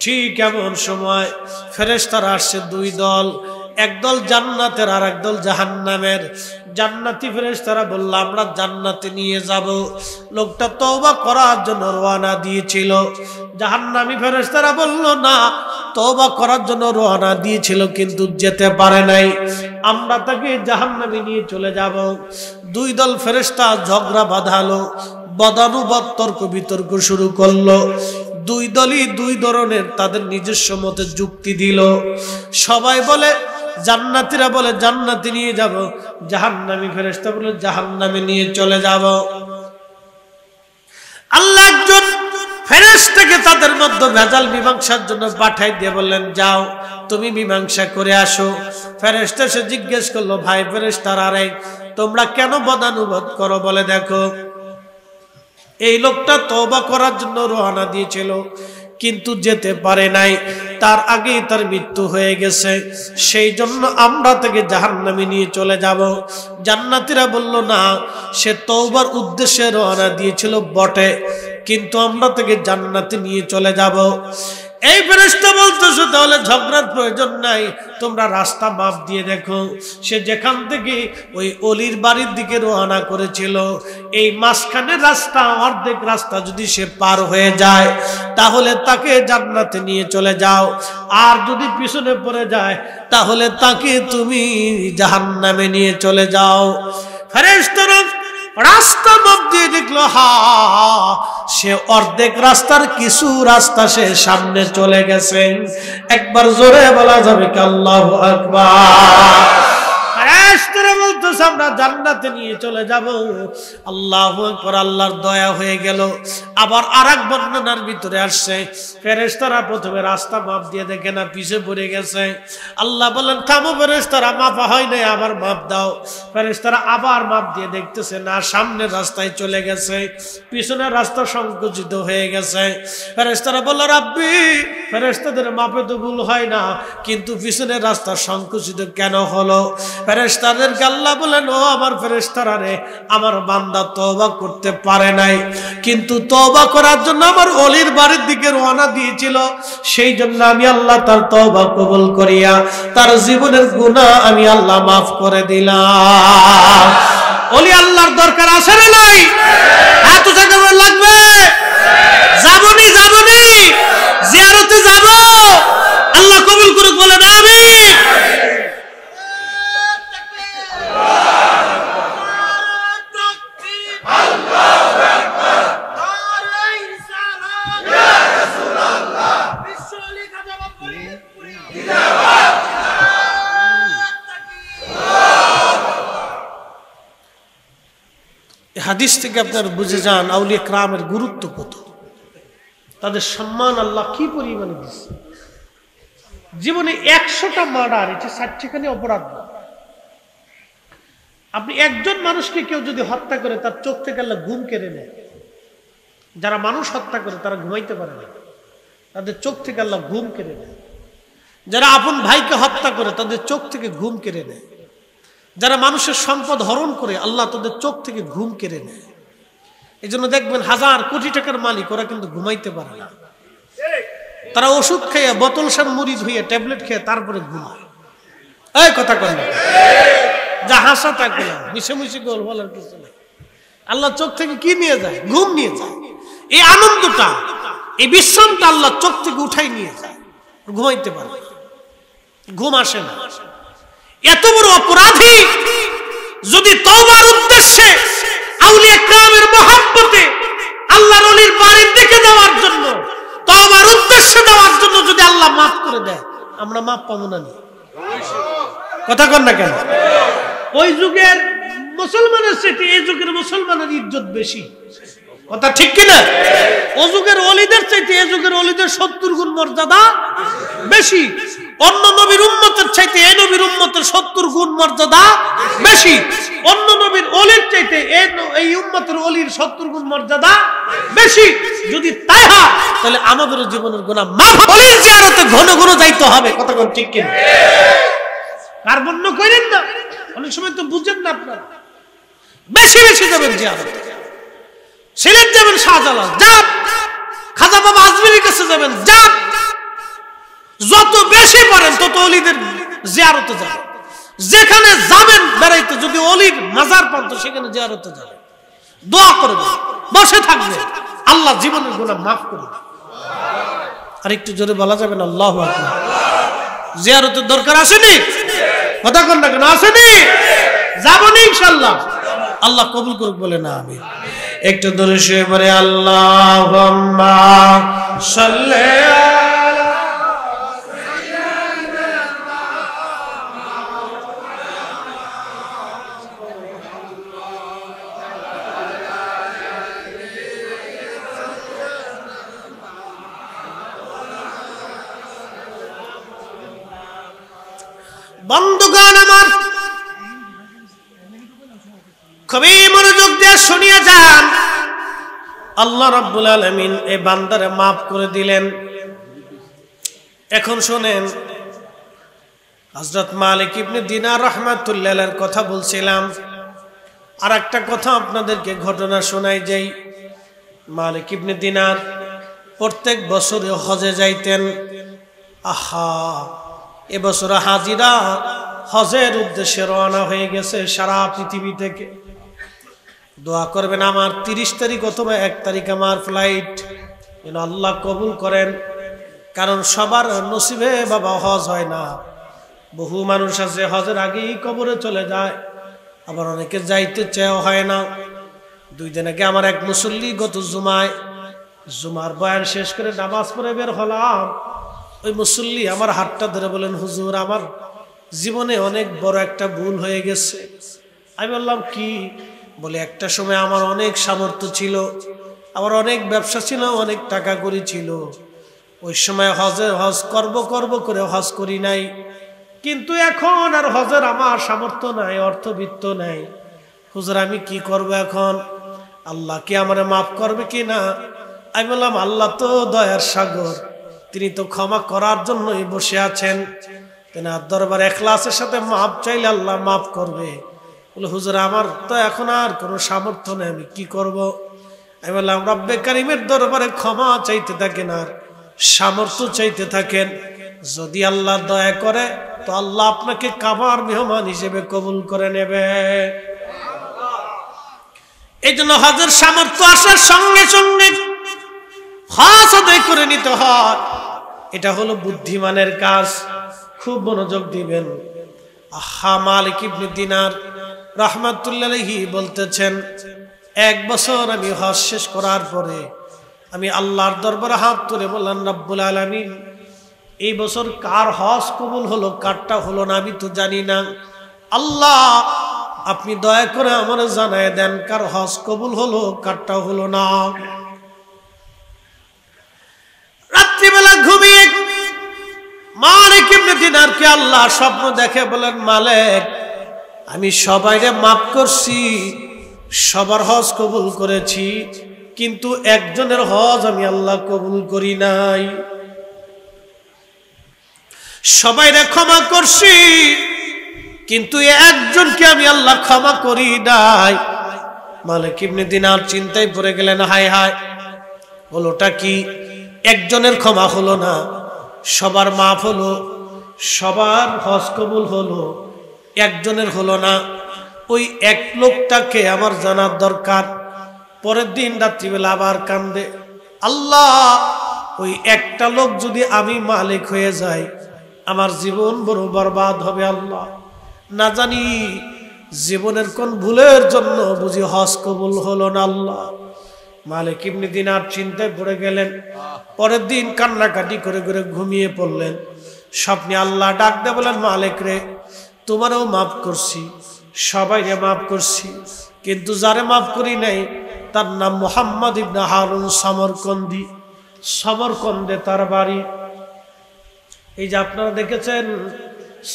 ঠিক এমন সময় ফেরেশতারা আসছে 2 দল, একদল জান্নাতের আর একদল জাহান্নামের। জান্নাতি ফেরেশতারা বলল, আমরা জান্নাতে নিয়ে যাব। লোকটা তওবা করার জন্য রওনা দিয়েছিল। জাহান্নামী ফেরেশতারা বলল, না, তওবা করার জন্য রওনা দিয়েছিল কিন্তু যেতে পারে নাই, আমরা তাকে জাহান্নামে নিয়ে চলে যাব। 2 দল ফেরেশতা ঝগড়া বাঁধালো, বদানুবাদ তর্ক বিতর্ক শুরু করলো। 2 দলই 2 ধরনের তাদের নিজস্ব মতে যুক্তি দিল। সবাই বলে, জান্নাতীরা বলে জান্নাতে নিয়ে যাব, জাহান্নামী ফেরেশতা বলে জাহান্নামে নিয়ে চলে যাব। আল্লাহ একজন ফেরেশতাকে তাদের মধ্যে ভেজাল মীমাংসার জন্য পাঠাই দিয়ে বললেন, যাও তুমি মীমাংসা করে আসো। ফেরেশতা সে জিজ্ঞেস করলো, ভাই ফেরেশতারা, আরে তোমরা কেন বদানুবাদ করো? বলে দেখো, এই লোকটা তওবা করার জন্য রওনা দিয়েছিল কিন্তু যেতে পারে নাই, তার আগেই তার মৃত্যু হয়ে গেছে, সেই জন্য আমরা তাকে জাহান্নামে নিয়ে চলে যাব। জান্নাতীরা বলল, না, সে তওবার উদ্দেশ্যে রওনা দিয়েছিল বটে, কিন্তু আমরা তাকে জান্নাতে নিয়ে চলে যাব। এই ফেরেশতা বলতেছে তাহলে ঝগড়ার প্রয়োজন নাই, তোমরা রাস্তা মাপ দিয়ে দেখো। সে যেখান থেকে ওই অলির বাড়ির দিকে রওনা করেছিল, এই মাঝখানের রাস্তা, অর্ধেক রাস্তা যদি সে পার হয়ে যায় তাহলে তাকে জান্নাতে নিয়ে চলে যাও, আর যদি পিছনে পড়ে যায় তাহলে তাকে তুমি জাহান্নামে নিয়ে চলে যাও। ফেরেশতারা রাস্তা মাপ দিয়ে দেখলো, সে অর্ধেক রাস্তার কিছু রাস্তা সে সামনে চলে গেছে। একবার জোরে বলা যাবে কি আল্লাহু আকবার। ফেরেশতারা বলতেছে আমরা জান্নাতে নিয়ে চলে যাব। আল্লাহু আকবার, আল্লাহর দয়া হয়ে গেল। আবার আরেক বর্ণনার ভিতরে আসছে ফেরেশতারা প্রথমে রাস্তা মাপ দিয়ে দেখে না পিছে পড়ে গেছে। আল্লাহ বলেন থামো ফেরেশতারা, মাপা হয় নাই, আবার মাপ দাও। ফেরেশতারা আবার মাপ দিয়ে দেখতেছে না, সামনের রাস্তায় চলে গেছে, পিছনের রাস্তা সংকুচিত হয়ে গেছে। ফেরেশতারা বলল রাব্বি, ফেরেশতাদের মাপে তো ভুল হয় না, কিন্তু পিছনের রাস্তা সংকুচিত কেন হলো? ফেরেশতাদেরকে আল্লাহ বলেন ও আমার ফেরেশতারা রে, আমার বান্দা তওবা করতে পারে নাই, কিন্তু তওবা করার জন্য আমার অলির বাড়ির দিকে রওনা দিয়েছিল, সেই জন্য আমি আল্লাহ তার তওবা কবুল করিয়া তার জীবনের গুনাহ আমি আল্লাহ মাফ করে দিলাম। অলি আল্লাহর দরকার আছে না নাই? এত টাকা লাগবে, যাবনি জিয়ারতে যাব, আল্লাহ কবুল করুক, বলেন আমিন। হাদিস থেকে আপনারা বুঝে যান আউলিয়া কেরামের গুরুত্ব কত, তাদের সম্মান আল্লাহ কি পরিমাণে দিচ্ছে। জীবনে 100টা মার্ডার, এটা 60খানি অপরাধ। আপনি একজন মানুষকে কেউ যদি হত্যা করে তার চোখ থেকে আল্লাহ ঘুম কেড়ে নেয়। যারা মানুষ হত্যা করে তারা ঘুমাইতে পারে না, তাদের চোখ থেকে আল্লাহ ঘুম কেড়ে নেয়। যারা আপন ভাইকে হত্যা করে তাদের চোখ থেকে ঘুম কেড়ে নেয়। যারা মানুষের সম্পদ হরণ করে আল্লাহ তাদের চোখ থেকে ঘুম কেড়ে নেয়। এই জন্য দেখবেন 1000 কোটি টাকার মালিক ওরা কিন্তু ঘুমাইতে পারে না। তারা ওষুধ খেয়ে, বোতল সার মুড়ি ধুয়ে, ট্যাবলেট খেয়ে তারপরে ঘুমায়। এই কথা কর না, যা হাসা থাকবে না, মিশে গোল বলার কিছু নেই। আল্লাহ চোখ থেকে কি নিয়ে যায়? ঘুম নিয়ে যায়। এই আনন্দটা, এই বিশ্রামটা আল্লাহ চোখ থেকে উঠাই নিয়ে যায়, ঘুমাইতে পারে, ঘুম আসে না। এত বড় অপরাধী যদি তওবার উদ্দেশ্যে আউলিয়া কেরামের মহব্বতে আল্লাহর ওলির বাড়ির দিকে যাওয়ার জন্য, তওবার উদ্দেশ্যে যাওয়ার জন্য যদি আল্লাহ মাফ করে দেয়, আমরা মাফ পাবো না? কথা কন না কেন? ওই যুগের মুসলমানের চেয়ে এই যুগের মুসলমানের ইজ্জত বেশি। কথা ঠিক কিনা? ও যুগের ওলিদের চাইতে এই যুগের ওলিদের 70 গুণ মর্যাদা বেশি। অন্য নবীর উম্মতের চাইতে এই নবীর উম্মতের 70 গুণ মর্যাদা বেশি। অন্য নবীর ওলির চাইতে এই উম্মতের ওলির 70 গুণ মর্যাদা বেশি। যদি তাই হয় তাহলে আমাদের জীবনের গুনাহ মাফ হবে। ওলির জিয়ারতে ঘন ঘন যাইতে হবে। কথা কোন ঠিক কিনা? কার্বন্য করেন না, অনেক সময় তো বুঝেন না আপনারা। বেশি বেশি যাবেন জিয়ারতে। সিলেট যাবেন শাহজালাল, যান। খাজা বাবা আজমিরের কাছে যাবেন, যান। যত বেশি পারেন তত ওলিদের জিয়ারতে যাবেন। যেখানে যাবেন বেড়াইতে, যদি ওলির মাজার পান তো সেখানে জিয়ারতে যাবেন, দোয়া করবেন, বসে থাকবেন, আল্লাহ জীবনের গুনাহ মাফ করবেন। আর একটু জোরে বলা যাবে না আল্লাহু আকবার? জিয়ারতের দরকার আসেনি? কথা কন না কেন? আসেনি? যাবনি ইনশাআল্লাহ, আল্লাহ কবুল করুক, বলে না আমিন। একটু দূরে শুয়ে পড়ে আল্লাহুম্মা সাল্লি আলা বন্ধুগণ আমার, খুবই মনোযোগ দিয়ে শুনিয়া যান। আল্লাহ রাব্বুল আলামিন এই বান্দারে মাফ করে দিলেন। এখন শুনেন, হযরত মালিক ইবনে দিনার রাহমাতুল্লাহ আলাইহির কথা বলছিলাম। আর একটা কথা আপনাদেরকে ঘটনা শোনাই যাই। মালিক ইবনে দিনার প্রত্যেক বছরে হজে যাইতেন। আহা, এবছর হাজিরা হজের উদ্দেশ্যে রওনা হয়ে গেছে সারা পৃথিবী থেকে। দোয়া করবেন আমার 30 তারিখ অথবা 1 তারিখ আমার ফ্লাইট, যেন আল্লাহ কবুল করেন। কারণ সবার নসিবে বাবা হজ হয় না। বহু মানুষ আছে হজের আগেই কবরে চলে যায়, আবার অনেকে যাইতে চাও হয় না। 2 দিন আগে আমার এক মুসল্লি গত জুমার বয়ান শেষ করে নামাজ পড়ে বের হলাম। ওই মুসল্লি আমার হাতটা ধরে বলেন, হুজুর আমার জীবনে অনেক বড় একটা ভুল হয়ে গেছে। আমি বললাম কি? বলে একটা সময় আমার অনেক সামর্থ্য ছিল, আমার অনেক ব্যবসা ছিল, অনেক টাকা করি ছিল। ওই সময় হজ করব করে হজ করি নাই, কিন্তু এখন আর হজের আমার সামর্থ্য নাই, অর্থবিত্ত নাই। হুজুর আমি কি করব এখন? আল্লাহ কি আমার মাফ করবে কি না? আমি বললাম আল্লাহ তো দয়ার সাগর, তিনি তো ক্ষমা করার জন্যই বসে আছেন। তেনার দরবারে ইখলাসের সাথে মাফ চাইলে আল্লাহ মাফ করবে। বলে হুজুর আমার তো এখন আর কোনো সামর্থ্য নেই, আমি কি করব? আমি বললাম রব্বে কারিমের দরবারে ক্ষমা চাইতে থাকেন আর সামর্থ্য চাইতে থাকেন। যদি আল্লাহ দয়া করে তো আল্লাহ আপনাকে কাবার মেহমান হিসেবে কবুল করে নেবে। এই জন্য হজের সামর্থ্য আসার সঙ্গে সঙ্গে হজ আদায় করে নিতে হয়। এটা হলো বুদ্ধিমানের কাজ। খুব মনোযোগ দিবেন। আহা, মালিক ইবনে দিনার রাহমাতুল্লাহ আলাইহি বলতেছেন, 1 বছর আমি হজ শেষ করার পরে আমি আল্লাহর দরবারে হাত তুলে বললাম, রব্বুল আলামিন এই বছর কার হজ কবুল হলো, কারটা হলো না আমি তো জানি না। আল্লাহ আপনি দয়া করে আমার জানায় দেন কার হজ কবুল হলো, কারটা হলো না। রাত্রিবেলা ঘুমিয়ে মালিক ইবনে দিনারকে আল্লাহ স্বপ্ন দেখে বলেন, মালিক আমি সবাইরে মাফ করছি, সবার হজ কবুল করেছি, কিন্তু একজনের হজ আমি আল্লাহ কবুল করি নাই। সবাইরে ক্ষমা করছি, কিন্তু একজনকে আমি আল্লাহ ক্ষমা করি নাই। মালিক ইবনে দিনার চিন্তায় পড়ে গেলেন, হায় হায় হলোটা কি? একজনের ক্ষমা হলো না, সবার মাফ হলো, সবার হজ কবুল হলো, একজনের হলো না। ওই এক লোকটাকে আমার জানার দরকার। পরের দিন রাত্রিবেলা আবার কান্দে, আল্লাহ ওই একটা লোক যদি আমি মালিক হয়ে যাই আমার জীবন বড় বরবাদ হবে। আল্লাহ না জানি জীবনের কোন ভুলের জন্য বুঝি হজ কবুল হলো না। আল্লাহ মালিক ইবনে দিনার চিন্তায় পড়ে গেলেন। পরের দিন কান্নাকাটি করে করে ঘুমিয়ে পড়লেন। স্বপ্নে আল্লাহ ডাক দিয়ে বলেন, মালিক রে তোমারও মাফ করছি, সবাইরে মাফ করছি, কিন্তু যারে মাফ করি নাই তার নাম মুহাম্মদ ইবনে হারুন সমরকন্দি। সমরকন্দে তার বাড়ি। এই যে আপনারা দেখেছেন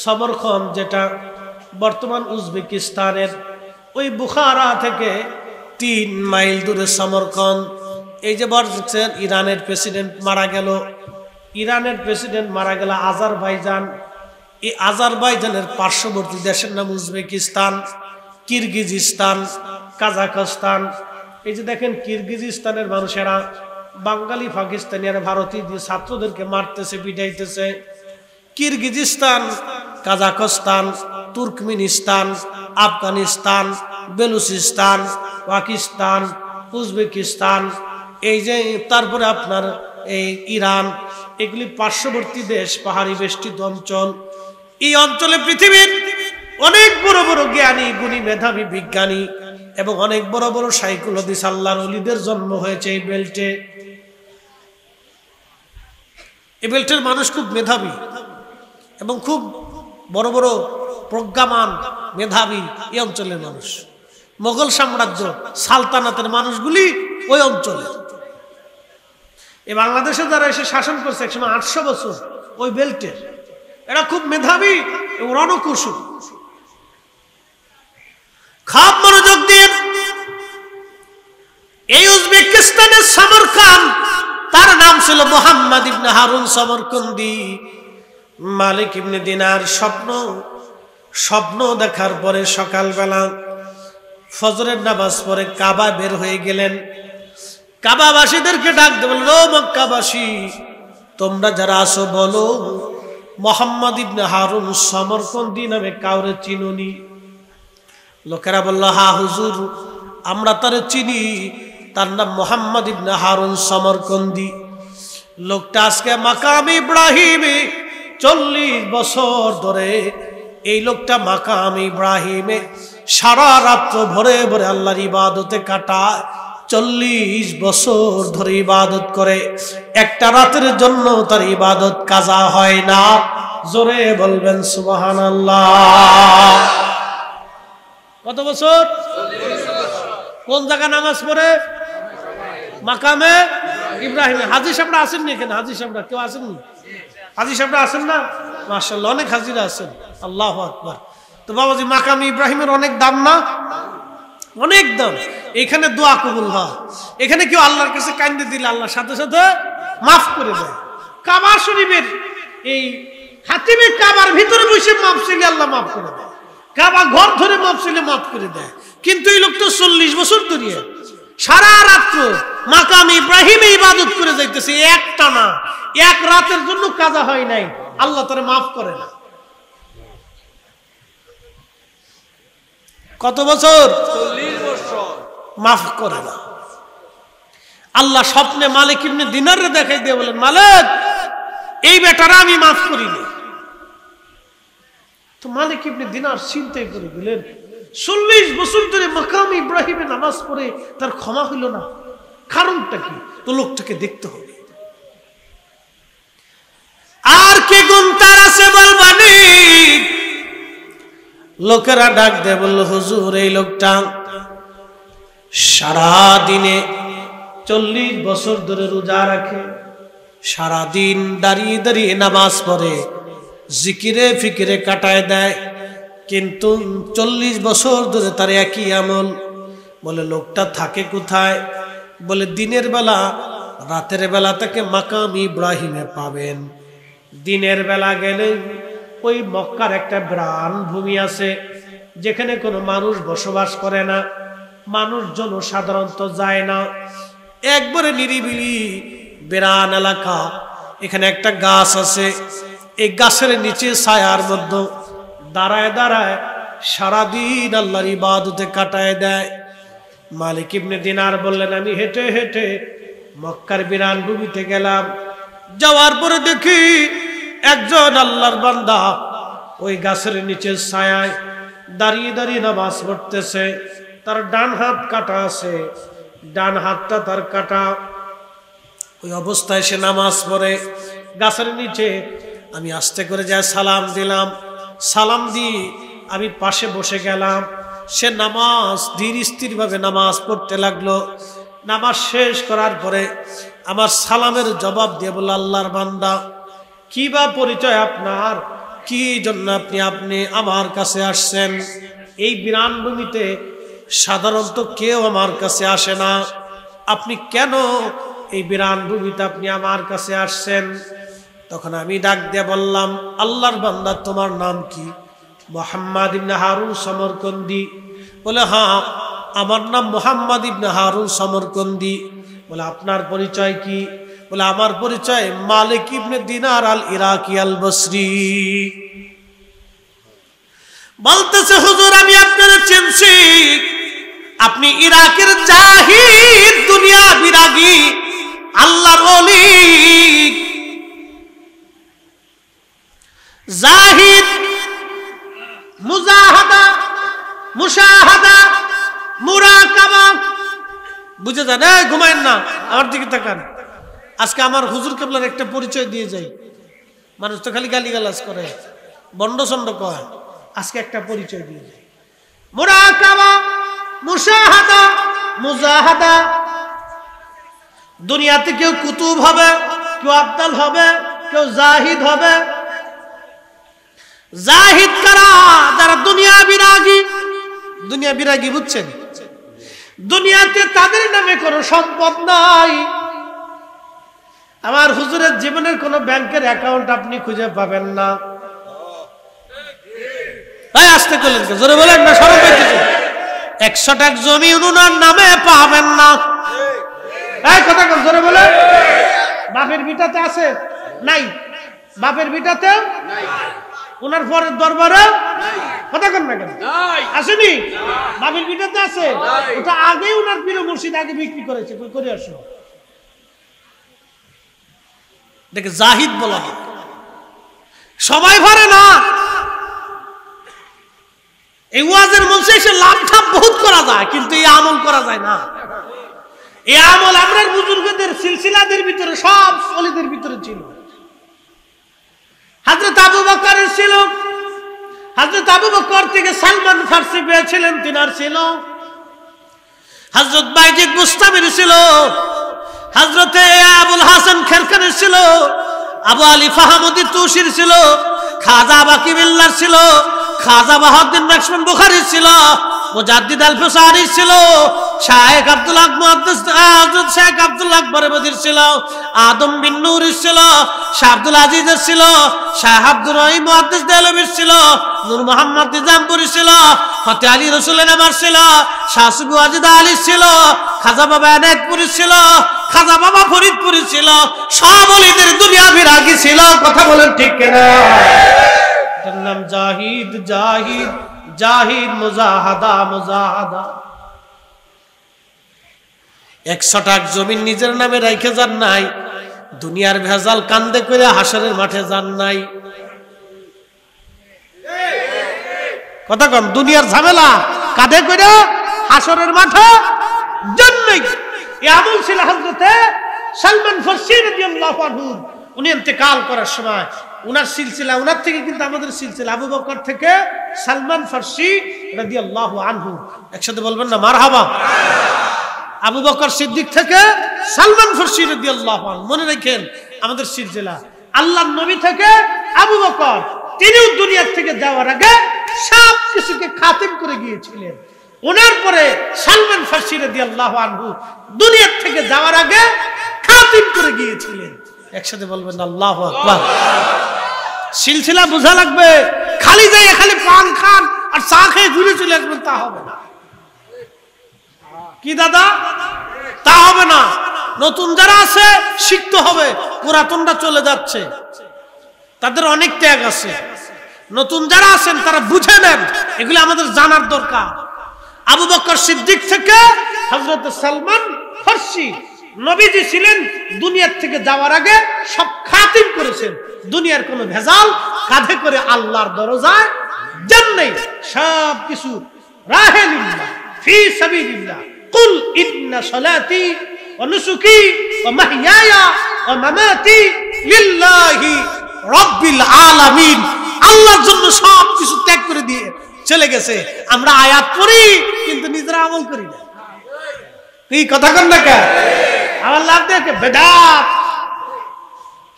সমরকন্দ, যেটা বর্তমান উজবেকিস্তানের, ওই বুখারা থেকে 3 মাইল দূরে সমরকন্দ। এই যে বলছেন ইরানের প্রেসিডেন্ট মারা গেল, ইরানের প্রেসিডেন্ট মারা গেল আজারবাইজান। এই আজারবাইজানের পার্শ্ববর্তী দেশের নাম উজবেকিস্তান, কিরগিজস্তান, কাজাখস্তান। এই যে দেখেন কিরগিজস্তানের মানুষেরা বাঙালি পাকিস্তানি আর ভারতীয় ছাত্রদেরকে মারতেছে, পিটাইতেছে। কিরগিজস্তান, কাজাখস্তান, তুর্কমেনিস্তান, আফগানিস্তান, বেলুচিস্তান, পাকিস্তান, উজবেকিস্তান, এই যে তারপরে আপনার এই ইরান, এগুলি পার্শ্ববর্তী দেশ, পাহাড়ি বেষ্টিত অঞ্চল। এই অঞ্চলে পৃথিবীর অনেক বড় বড় জ্ঞানী গুণী মেধাবী বিজ্ঞানী এবং অনেক বড় বড় শাইখুল হাদিস আল্লাহর ওলিদের জন্ম হয়েছে এই বেল্টে। এই বেল্টের মানুষ খুব মেধাবী এবং খুব বড় বড় প্রজ্ঞামান মেধাবী এই অঞ্চলের মানুষ। মোগল সাম্রাজ্য সালতানাতের মানুষগুলি ওই অঞ্চলে। এই বাংলাদেশে যারা এসে শাসন করছে একসময় 800 বছর, ওই বেল্টের এরা খুব মেধাবী এবং রণকুশল। খাপ মনোযোগ দিয়ে এই উজবেকিস্তানের সমরকন্দ, তার নাম ছিল মুহাম্মদ ইবনে হারুন সমরকন্দি। মালিক ইবনে দিনার স্বপ্ন দেখার পরে সকালবেলা ফজরের নামাজ পড়ে কাবা বের হয়ে গেলেন। কাবাবাসীদেরকে ডাক দিয়ে বলল, ও মক্কাবাসী, তোমরা যারা আছো বলো, মুহাম্মদ ইবনে হারুন সমরকন্দি নামে কাউরে চিনুনি? লোকেরা বলল, হ্যাঁ হুজুর, আমরা তারে চিনি, তার নাম মুহাম্মদ ইবনে হারুন সমরকন্দি। লোকটা আজকে মাকাম ইব্রাহিমে 40 বছর ধরে, এই লোকটা মাকাম ইব্রাহিমে সারা রাত্র ভরে ভরে আল্লাহর ইবাদতে কাটায়। 40 বছর ধরে ইবাদত করে, একটা রাতের জন্য তার ইবাদত কাজা হয় না। জোরে বলবেন সুবহানাল্লাহ। কত বছর? কোন জায়গা নামাজ পড়ে? মাকামে ইব্রাহিমে। হাজী সাহেবরা আছেন নি এখানে? হাজী সাহেবরা কেউ আছেন? হাজী সাহেবরা আছেন না? মাশাআল্লাহ, অনেক হাজিরা আছেন। আল্লাহু আকবার। তো বাবাজি, মাকামে ইব্রাহিমের অনেক দাম না? অনেক দাম। এখানে দোয়া কবুল হয়। এখানে কেউ আল্লাহর কাছে কান্দে দিলে আল্লাহর সাথে সাথে মাফ করে দেয়। কাবা শরীফের এই হাতিমে কাবার ভিতরে বসে মাফ চাইলে আল্লাহ মাফ করে দেয়। কাবা ঘর ধরে মাফ চাইলে মাফ করে দেয়। কিন্তু এই লোক তো 40 বছর ধরে সারা রাত্র মাকাম ইব্রাহিমে ইবাদত করে যাইতেছে, একটা না, এক রাতের জন্য কাজা হয় নাই, আল্লাহ তারে মাফ করে না। কত বছর? 40 বছর মাফ করে না। আল্লাহ স্বপ্নে মালিক ইবনে দিনারে দেখাই দিয়ে বলেন, মালিক, এই বেটারা আমি মাফ করিনি। তো মালিক ইবনে দিনার চিন্তাই করে দিলেন, 40 বছর ধরে মাকাম ইব্রাহিমে নামাজ পড়ে তার ক্ষমা হইল না, কারণটা কি? তো লোকটাকে দেখতে হবে। আর কে গুণ তার আছে বলবানি? লোকেরা ডাক দেয়, বলল, হুজুর, এই লোকটা সারা দিনে 40 বছর ধরে রোজা রাখে, সারা দিন দাঁড়িয়ে দাঁড়িয়ে নামাজ পড়ে, জিকিরে ফিকিরে কাটায় দেয়, কিন্তু 40 বছর ধরে তার একই আমল। বলে, লোকটা থাকে কোথায়? বলে, দিনের বেলা, রাতের বেলা তাকে মাকাম ইব্রাহিমে পাবেন। দিনের বেলা গেলে ওই মক্কার একটা বিরান ভূমি আছে, যেখানে কোনো মানুষ বসবাস করে না, মানুষজন সাধারণত যায় না, একবারে নিরিবিলি বিরান এলাকা। এখানে একটা গাছ আছে, এই গাছের নিচে ছায়ার মধ্যে দাঁড়ায় দাঁড়ায় সারাদিন আল্লাহর ইবাদতে কাটায় দেয়। মালিক ইবনে দিনার বললেন, আমি হেঁটে হেঁটে মক্কার বিরান ভূমিতে গেলাম, যাওয়ার পরে দেখি একজন আল্লাহর বান্দা ওই গাছের নিচে ছায়ায় দাঁড়িয়ে দাঁড়িয়ে নামাজ পড়তেছে। তার ডান হাত কাটা আছে, ডান হাতটা তার কাটা। ওই অবস্থায় সে নামাজ পড়ে গাছের নিচে। আমি আস্তে করে যাই সালাম দিলাম, সালাম দিয়ে আমি পাশে বসে গেলাম। সে নামাজ ধীর স্থির ভাবে নামাজ পড়তে লাগলো। নামাজ শেষ করার পরে আমার সালামের জবাব দিয়ে বলল, আল্লাহর বান্দা, কি বা পরিচয় আপনার? কি জন্য আপনি আমার কাছে আসছেন? এই বিরান ভূমিতে সাধারণত কেউ আমার কাছে আসে না, আপনি কেন এই বিরান ভূমিতে আপনি আমার কাছে আসছেন? তখন আমি ডাক দিয়ে বললাম, আল্লাহর বান্দা, তোমার নাম কি? মুহাম্মদ ইবনে হারুন সমরকন্দি। বলে, হ্যাঁ, আমার নাম মুহাম্মদ ইবনে হারুন সমরকন্দি। বলে, আপনার পরিচয় কি? বলে, আমার পরিচয় মালিক ইবনে দিনার আল ইরাকি আল বসরি। বলতেছে, হুজুর, আমি আপনার চিনছি, আপনি ইরাকের জাহিদ, দুনিয়া বিরাগী আল্লাহর ওলি। জাহিদ, মুজাহাদা, মুশাহাদা, মুরাকাবা, বুঝে যান। ঘুমায়েন না, আমার দিকে তাকান। আজকে আমার হুজুর কেবলার একটা পরিচয় দিয়ে যাই। মানুষ তো খালি গালিগালাজ করে, বন্ড চন্ড কয়। আজকে একটা পরিচয় দিয়ে যাই। মুরাকাবা, মুশাহাদা, মুজাহাদা। দুনিয়াতে কেউ কুতুব হবে, কেউ আব্দাল হবে, কেউ জাহিদ হবে। জাহিদ কারা? যারা দুনিয়া বিরাগী। দুনিয়া বিরাগী বুঝছেন? দুনিয়াতে তাদের নামে কোনো সম্পদ নাই। আমার হুজুরের জীবনের কোন ব্যাংকের অ্যাকাউন্ট আপনি খুঁজে পাবেন না। আসতে করলেন, জোরে বলেন না, সবাই 100 টাকা জমি উনার নামে পাবেন না। এই কথা কোন জোরে বলে। বাপের ভিটাতে আছে নাই? বাপের ভিটাতে নাই, ওনার পরের দরবারে কথা কোন না কেন আসেনি? বাপের ভিটাতে আছে, ওটা আগে ওনার পীর মুর্শিদ আগে বিক্রি করেছে, করে আসো। দেখে জাহিদ বলা হয়, সবাই ভরে না। এই ওয়াজের মঞ্চে এসে লাভ ঠাপ বহুত করা যায়, কিন্তু এই আমল করা যায় না। এই আমল আমরা বুজুর্গদের সিলসিলাদের ভিতরে, সব ওলিদের ভিতরে ছিল। হযরত আবু বকরের ছিল, হযরত আবু বকর থেকে সালমান ফারসি পেয়েছিলেন, তিনার ছিল। হযরত বাইজিদ বুস্তামির ছিল, হযরতে আবুল হাসান খেরখানের ছিল, আবু আলী ফাহামুদ্দিন তুসির ছিল, খাজা বাকি বিল্লার ছিল, খাজা বাহাউদ্দিন নাকশবন্দ বুখারীর ছিল, মুজাদ্দিদ আল ফুসারির ছিল, শায়েখ আব্দুল হক মুহাদ্দিস হযরত শেখ আব্দুল আকবর বদির ছিল, আদম বিন নূরের ছিল, শাহ আব্দুল আজিজের ছিল, শাহ আব্দুর রহিম মুহাদ্দিস দেহলভির ছিল, নূর মোহাম্মদ নিজামপুরি ছিল, ফতে আলী রাসূলের নামার ছিল, শাহ সুবু ওয়াজিদ আলী ছিল, খাজা বাবা এনায়েতপুরি ছিল, খাজা বাবা ফরিদপুরি ছিল। সব ওলিদের দুনিয়া বিরাগী ছিল। কথা বলেন ঠিক কিনা? এটার নাম জাহিদ, জাহিদ, জাহিদ, মুজাহাদা, মুজাহাদা। 100 টাকা জমিন নিজের নামে রাইখে যান নাই, দুনিয়ার ভেজাল কান্দে করে হাসরের মাঠে যান নাই। কথা কম, দুনিয়ার ঝামেলা কাঁধে করে হাসরের মাঠে যান নাই। এই আমল ছিল হযরতে সালমান ফারসি রাদিয়াল্লাহু আনহু। উনি ইন্তেকাল করার সময় উনার সিলসিলা, উনার থেকে কিন্তু আমাদের সিলসিলা, আবু বকর থেকে সালমান ফারসি রাদিয়াল্লাহু আনহু। একসাথে বলবেন না মারহাবা। আবু বকর সিদ্দিক থেকে সালমান ফারসি রাদিয়াল্লাহু আনহু। মনে রাখেন আমাদের সিলসিলা। আল্লাহর নবী থেকে আবু বকর, তিনিও দুনিয়া থেকে যাওয়ার আগে সব কিছুকে খাতিম করে গিয়েছিলেন। ওনার পরে সালমান ফারসি রাদিয়াল্লাহু আনহু দুনিয়া থেকে যাওয়ার আগে খাতিম করে গিয়েছিলেন। একসাথে বলবেন আল্লাহু আকবার। সিলসিলা বোঝা লাগবে। খালি যাই খালি পান খান আর চা খেয়ে ঘুরে চলে আসবেন, তা হবে না। কি দাদা? তা হবে না। নতুন যারা আছে শিখতে হবে, পুরাতনরা চলে যাচ্ছে, তাদের অনেক ত্যাগ আছে। নতুন যারা আছেন তারা বুঝে নেন, এগুলো আমাদের জানার দরকার। আবু বকর সিদ্দিক থেকে হযরত সালমান ফারসি, নবীজি ছিলেন দুনিয়ার থেকে যাওয়ার আগে সব খাতিম করেছেন। দুনিয়ার কোনো ভেজাল কাঁধে করে আল্লাহর দরজায় যান নাই। সব কিছু রাহে লিল্লাহ, ফি সাবিলিল্লাহ। কুল ইন্না সালাতি ওয়া নুসুকি ওয়া মাহইয়ায়া ওয়া মামাতি লিল্লাহি রাব্বিল আলামিন। আল্লাহর জন্য সব কিছু ত্যাগ করে দিয়ে চলে গেছে। আমরা আয়াত পড়ি কিন্তু নিজেরা আমল করি না। এই কথা কন না কেন? আমার লাভ দেখে বেদাত,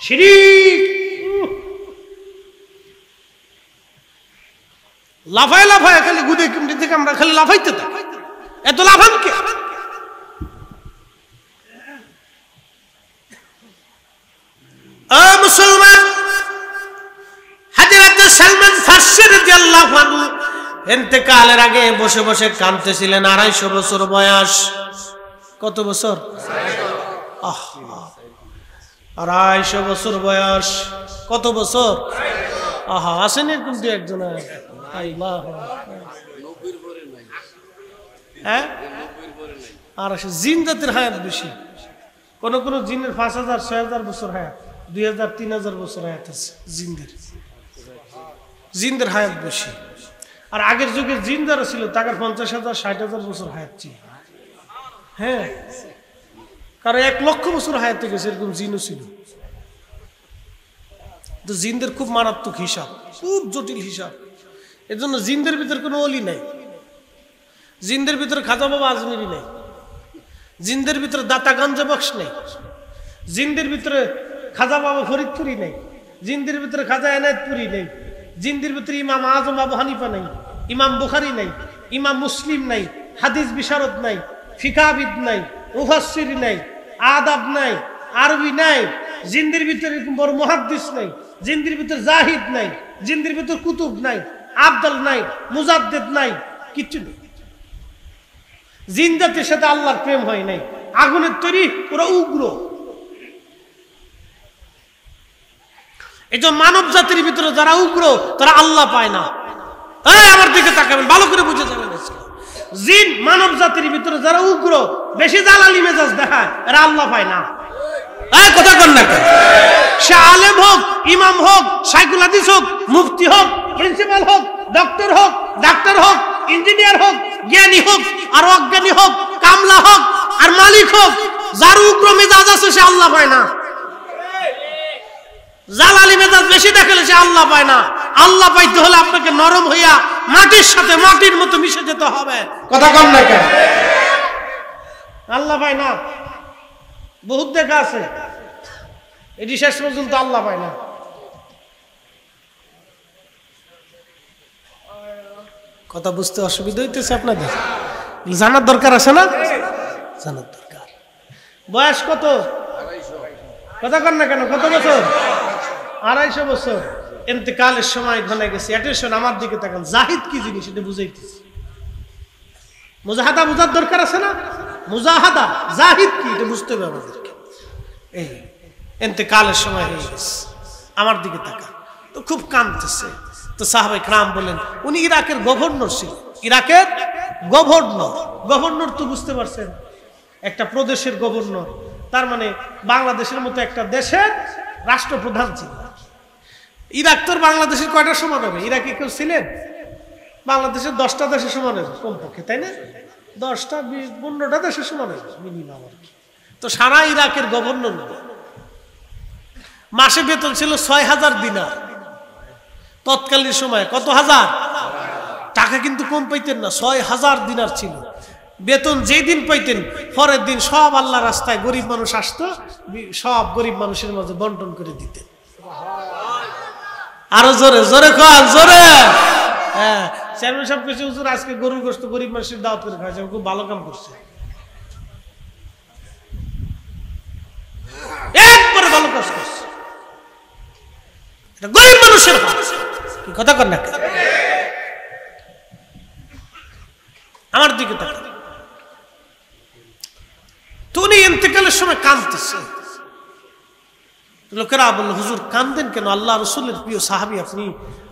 শিরিক, লাফায় লাফায় খালি গুদে কিমটি থেকে আমরা খালি লাফাইতে থাকি। এত লাফান কে? মুসলমান, হযরত সালমান ফারসি রাদিয়াল্লাহু আনহু ইন্তেকালের আগে বসে বসে কাঁদতেছিলেন। 250 বছর বয়স। কত বছর? 250 বছর বয়স। কত বছর? আহা, আসেন এরকম দু একজন। হ্যাঁ, আর জিন জাতির হায়াত বেশি। কোন কোন জিনের 5000 6000 বছর হায়াত, 2000 3000 বছর হায়াত আছে জিনদের হায়াত বেশি। আর আগের যুগের জিন যারা ছিল তাদের 50,000 60,000 বছর হায়াত ছিল। হ্যাঁ, কারণ 1 লক্ষ বছর হায়াতে গেছে, এরকম জিনও ছিল। তো জিনদের খুব মারাত্মক হিসাব, খুব জটিল হিসাব। এর জন্য জিনদের ভিতরে কোনো অলি নাই, জিনদের ভিতরে খাজা বাবা আজমিরি নাই, জিনদের ভিতরে দাতা গঞ্জে বক্স নেই, জিনদের ভিতরে খাজা বাবা ফরিদপুরি নেই, জিনদের ভিতরে খাজা এনায়েতপুরি নেই, জিনদের ভিতরে ইমাম আজম আবু হানিফা নাই, ইমাম বুখারী নাই, ইমাম মুসলিম নাই, হাদিস বিশারদ নাই, ফিকাবিদ নাই, মুফাসসির নাই, আদাব নাই, আরবি নাই। জিনদের ভিতরে বড় মুহাদ্দিস নাই, জিনদের ভিতরে জাহিদ নাই, জিনদের ভিতরে কুতুব নাই, আবদাল নাই, মুজাদ্দিদ নাই, কিচ্ছু নেই। জিন জাতির সাথে আল্লাহর প্রেম হয় নাই। আগুনের তৈরি, ওরা উগ্র। এই যে মানব জাতির ভিতরে যারা উগ্র তারা আল্লাহ পায় না। আমার দিকে তাকাবেন, ভালো করে বুঝে যাবেন। জিন মানব জাতির ভিতরে যারা উগ্র, বেশি জালালি মেজাজ দেখায়, এরা আল্লাহ পায় না। কথা কন না, সে আলেম হোক, ইমাম হোক, শাইখুল হাদিস হোক, মুফতি হোক, প্রিন্সিপাল হোক, ডক্টর হোক, ডাক্তার হোক, ইঞ্জিনিয়ার হোক, জ্ঞানী হোক আর অজ্ঞানী হোক, কামলা হোক আর মালিক হোক, যার উগ্র মেজাজ আছে সে আল্লাহ পায় না। জালালি মেজাজ বেশি দেখালে সে আল্লাহ পায় না। আল্লাহ পাইতে হলে আপনাকে নরম হইয়া মাটির সাথে মাটির মতো মিশে যেতে হবে। কথা কম না কেন? আল্লাহ পায় না, বহুত দেখা আছে, এটি শেষ পর্যন্ত আল্লাহ পায় না। কথা বুঝতে অসুবিধা হইতেছে আপনাদের? জানার দরকার আছে না? জানার দরকার। বয়স কত? কথা কন না কেন? কত বছর? 250 বছর। ইন্তেকালের সময় ঘনে গেছে। অ্যাটেনশন, আমার দিকে তাকান। জাহিদ কি জিনিস এটা বুঝাইতেছি। মুজাহাদা বুঝার দরকার আছে না? মুজাহাদা, জাহিদ কি এটা বুঝতে হবে আমাদেরকে। এই ইন্তেকালের সময় হয়ে গেছে, আমার দিকে তাকান। তো খুব কাঁদতেছে। তো সাহাবায়ে কেরাম বলেন, উনি ইরাকের গভর্নর ছিলেন। ইরাকের গভর্নর, গভর্নর তো বুঝতে পারছেন, একটা প্রদেশের গভর্নর, তার মানে বাংলাদেশের মতো একটা দেশের রাষ্ট্রপ্রধান ছিল। ইরাক তোর বাংলাদেশের কয়টা সমান হবে? ইরাকে কেউ ছিলেন? বাংলাদেশের 10টা দেশের সমান হবে কমপক্ষে, তাই না? 10টা 20 15টা দেশের সমান হবে মিনিমাম। তো সারা ইরাকের গভর্নর, মাসে বেতন ছিল 6000 দিনার। তৎকালীন সময় কত হাজার টাকা, কিন্তু কম পাইতেন না। 6000 দিনার ছিল বেতন। যেই দিন পাইতেন পরের দিন সব আল্লাহ রাস্তায় গরিব মানুষ আসতো, সব গরিব মানুষের মাঝে বন্টন করে দিতেন। আরো জোরে জোরে কন, জোরে। হ্যাঁ, চেয়ারম্যান সাহেব কিছু হুজুর আজকে গরুর গোশত গরিব মানুষের দাওয়াত করে খাওয়াছে, খুব ভালো কাম করছে, একবারে ভালো কাজ করছে। এটা গরিব মানুষের কি কথা কর না? আমার দিকে তাকান। তুমি ইন্তেকালের সময় কাঁদতেছে। লোকেরা বলল, হুজুর কাঁদেন কেন? আল্লাহ রাসূলের প্রিয় সাহাবী আপনি,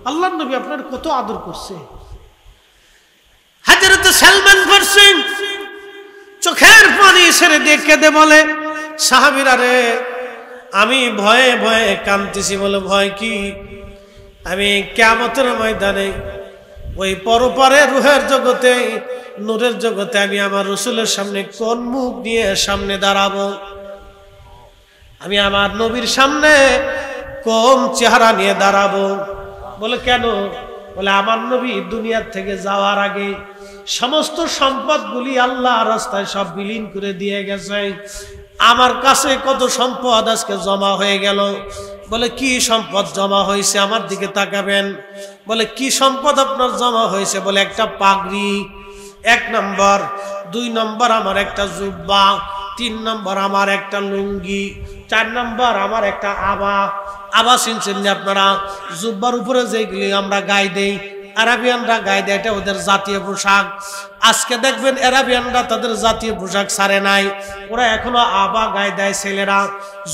আল্লাহর নবী আপনার কত আদর করছে। হযরত সালমান ফারসি চোখের পানি ছেড়ে দিয়ে কেঁদে বলে, সাহাবীরা রে, আমি ভয়ে ভয়ে কাঁদতেছি। বলে, ভয় কি? আমি কিয়ামতের ময়দানে ওই পরপারে রূহের জগতে, নূরের জগতে আমি আমার রাসূলের সামনে কোন মুখ নিয়ে সামনে দাঁড়াবো? আমি আমার নবীর সামনে কোন চেহারা নিয়ে দাঁড়াবো? বলে, কেন? বলে, আমার নবী দুনিয়ার থেকে যাওয়ার আগে সমস্ত সম্পদগুলি আল্লাহ রাস্তায় সব বিলীন করে দিয়ে গেছে। আমার কাছে কত সম্পদ আজকে জমা হয়ে গেল। বলে, কি সম্পদ জমা হয়েছে? আমার দিকে তাকাবেন। বলে, কি সম্পদ আপনার জমা হয়েছে? বলে, একটা পাগড়ি 1 নম্বর, 2 নম্বর আমার একটা জুব্বা, 3 নম্বর আমার একটা লুঙ্গি, 4 নম্বর আমার একটা আবা। আবা চিনছেন আপনারা? জুব্বার উপরে যেগুলি আমরা গায়ে দেই, আরাবিয়ানরা গায়ে দেয়, এটা ওদের জাতীয় পোশাক। আজকে দেখবেন আরাবিয়ানরা তাদের জাতীয় পোশাক ছাড়ে নাই, ওরা এখনো আবা গায়ে দেয় ছেলেরা,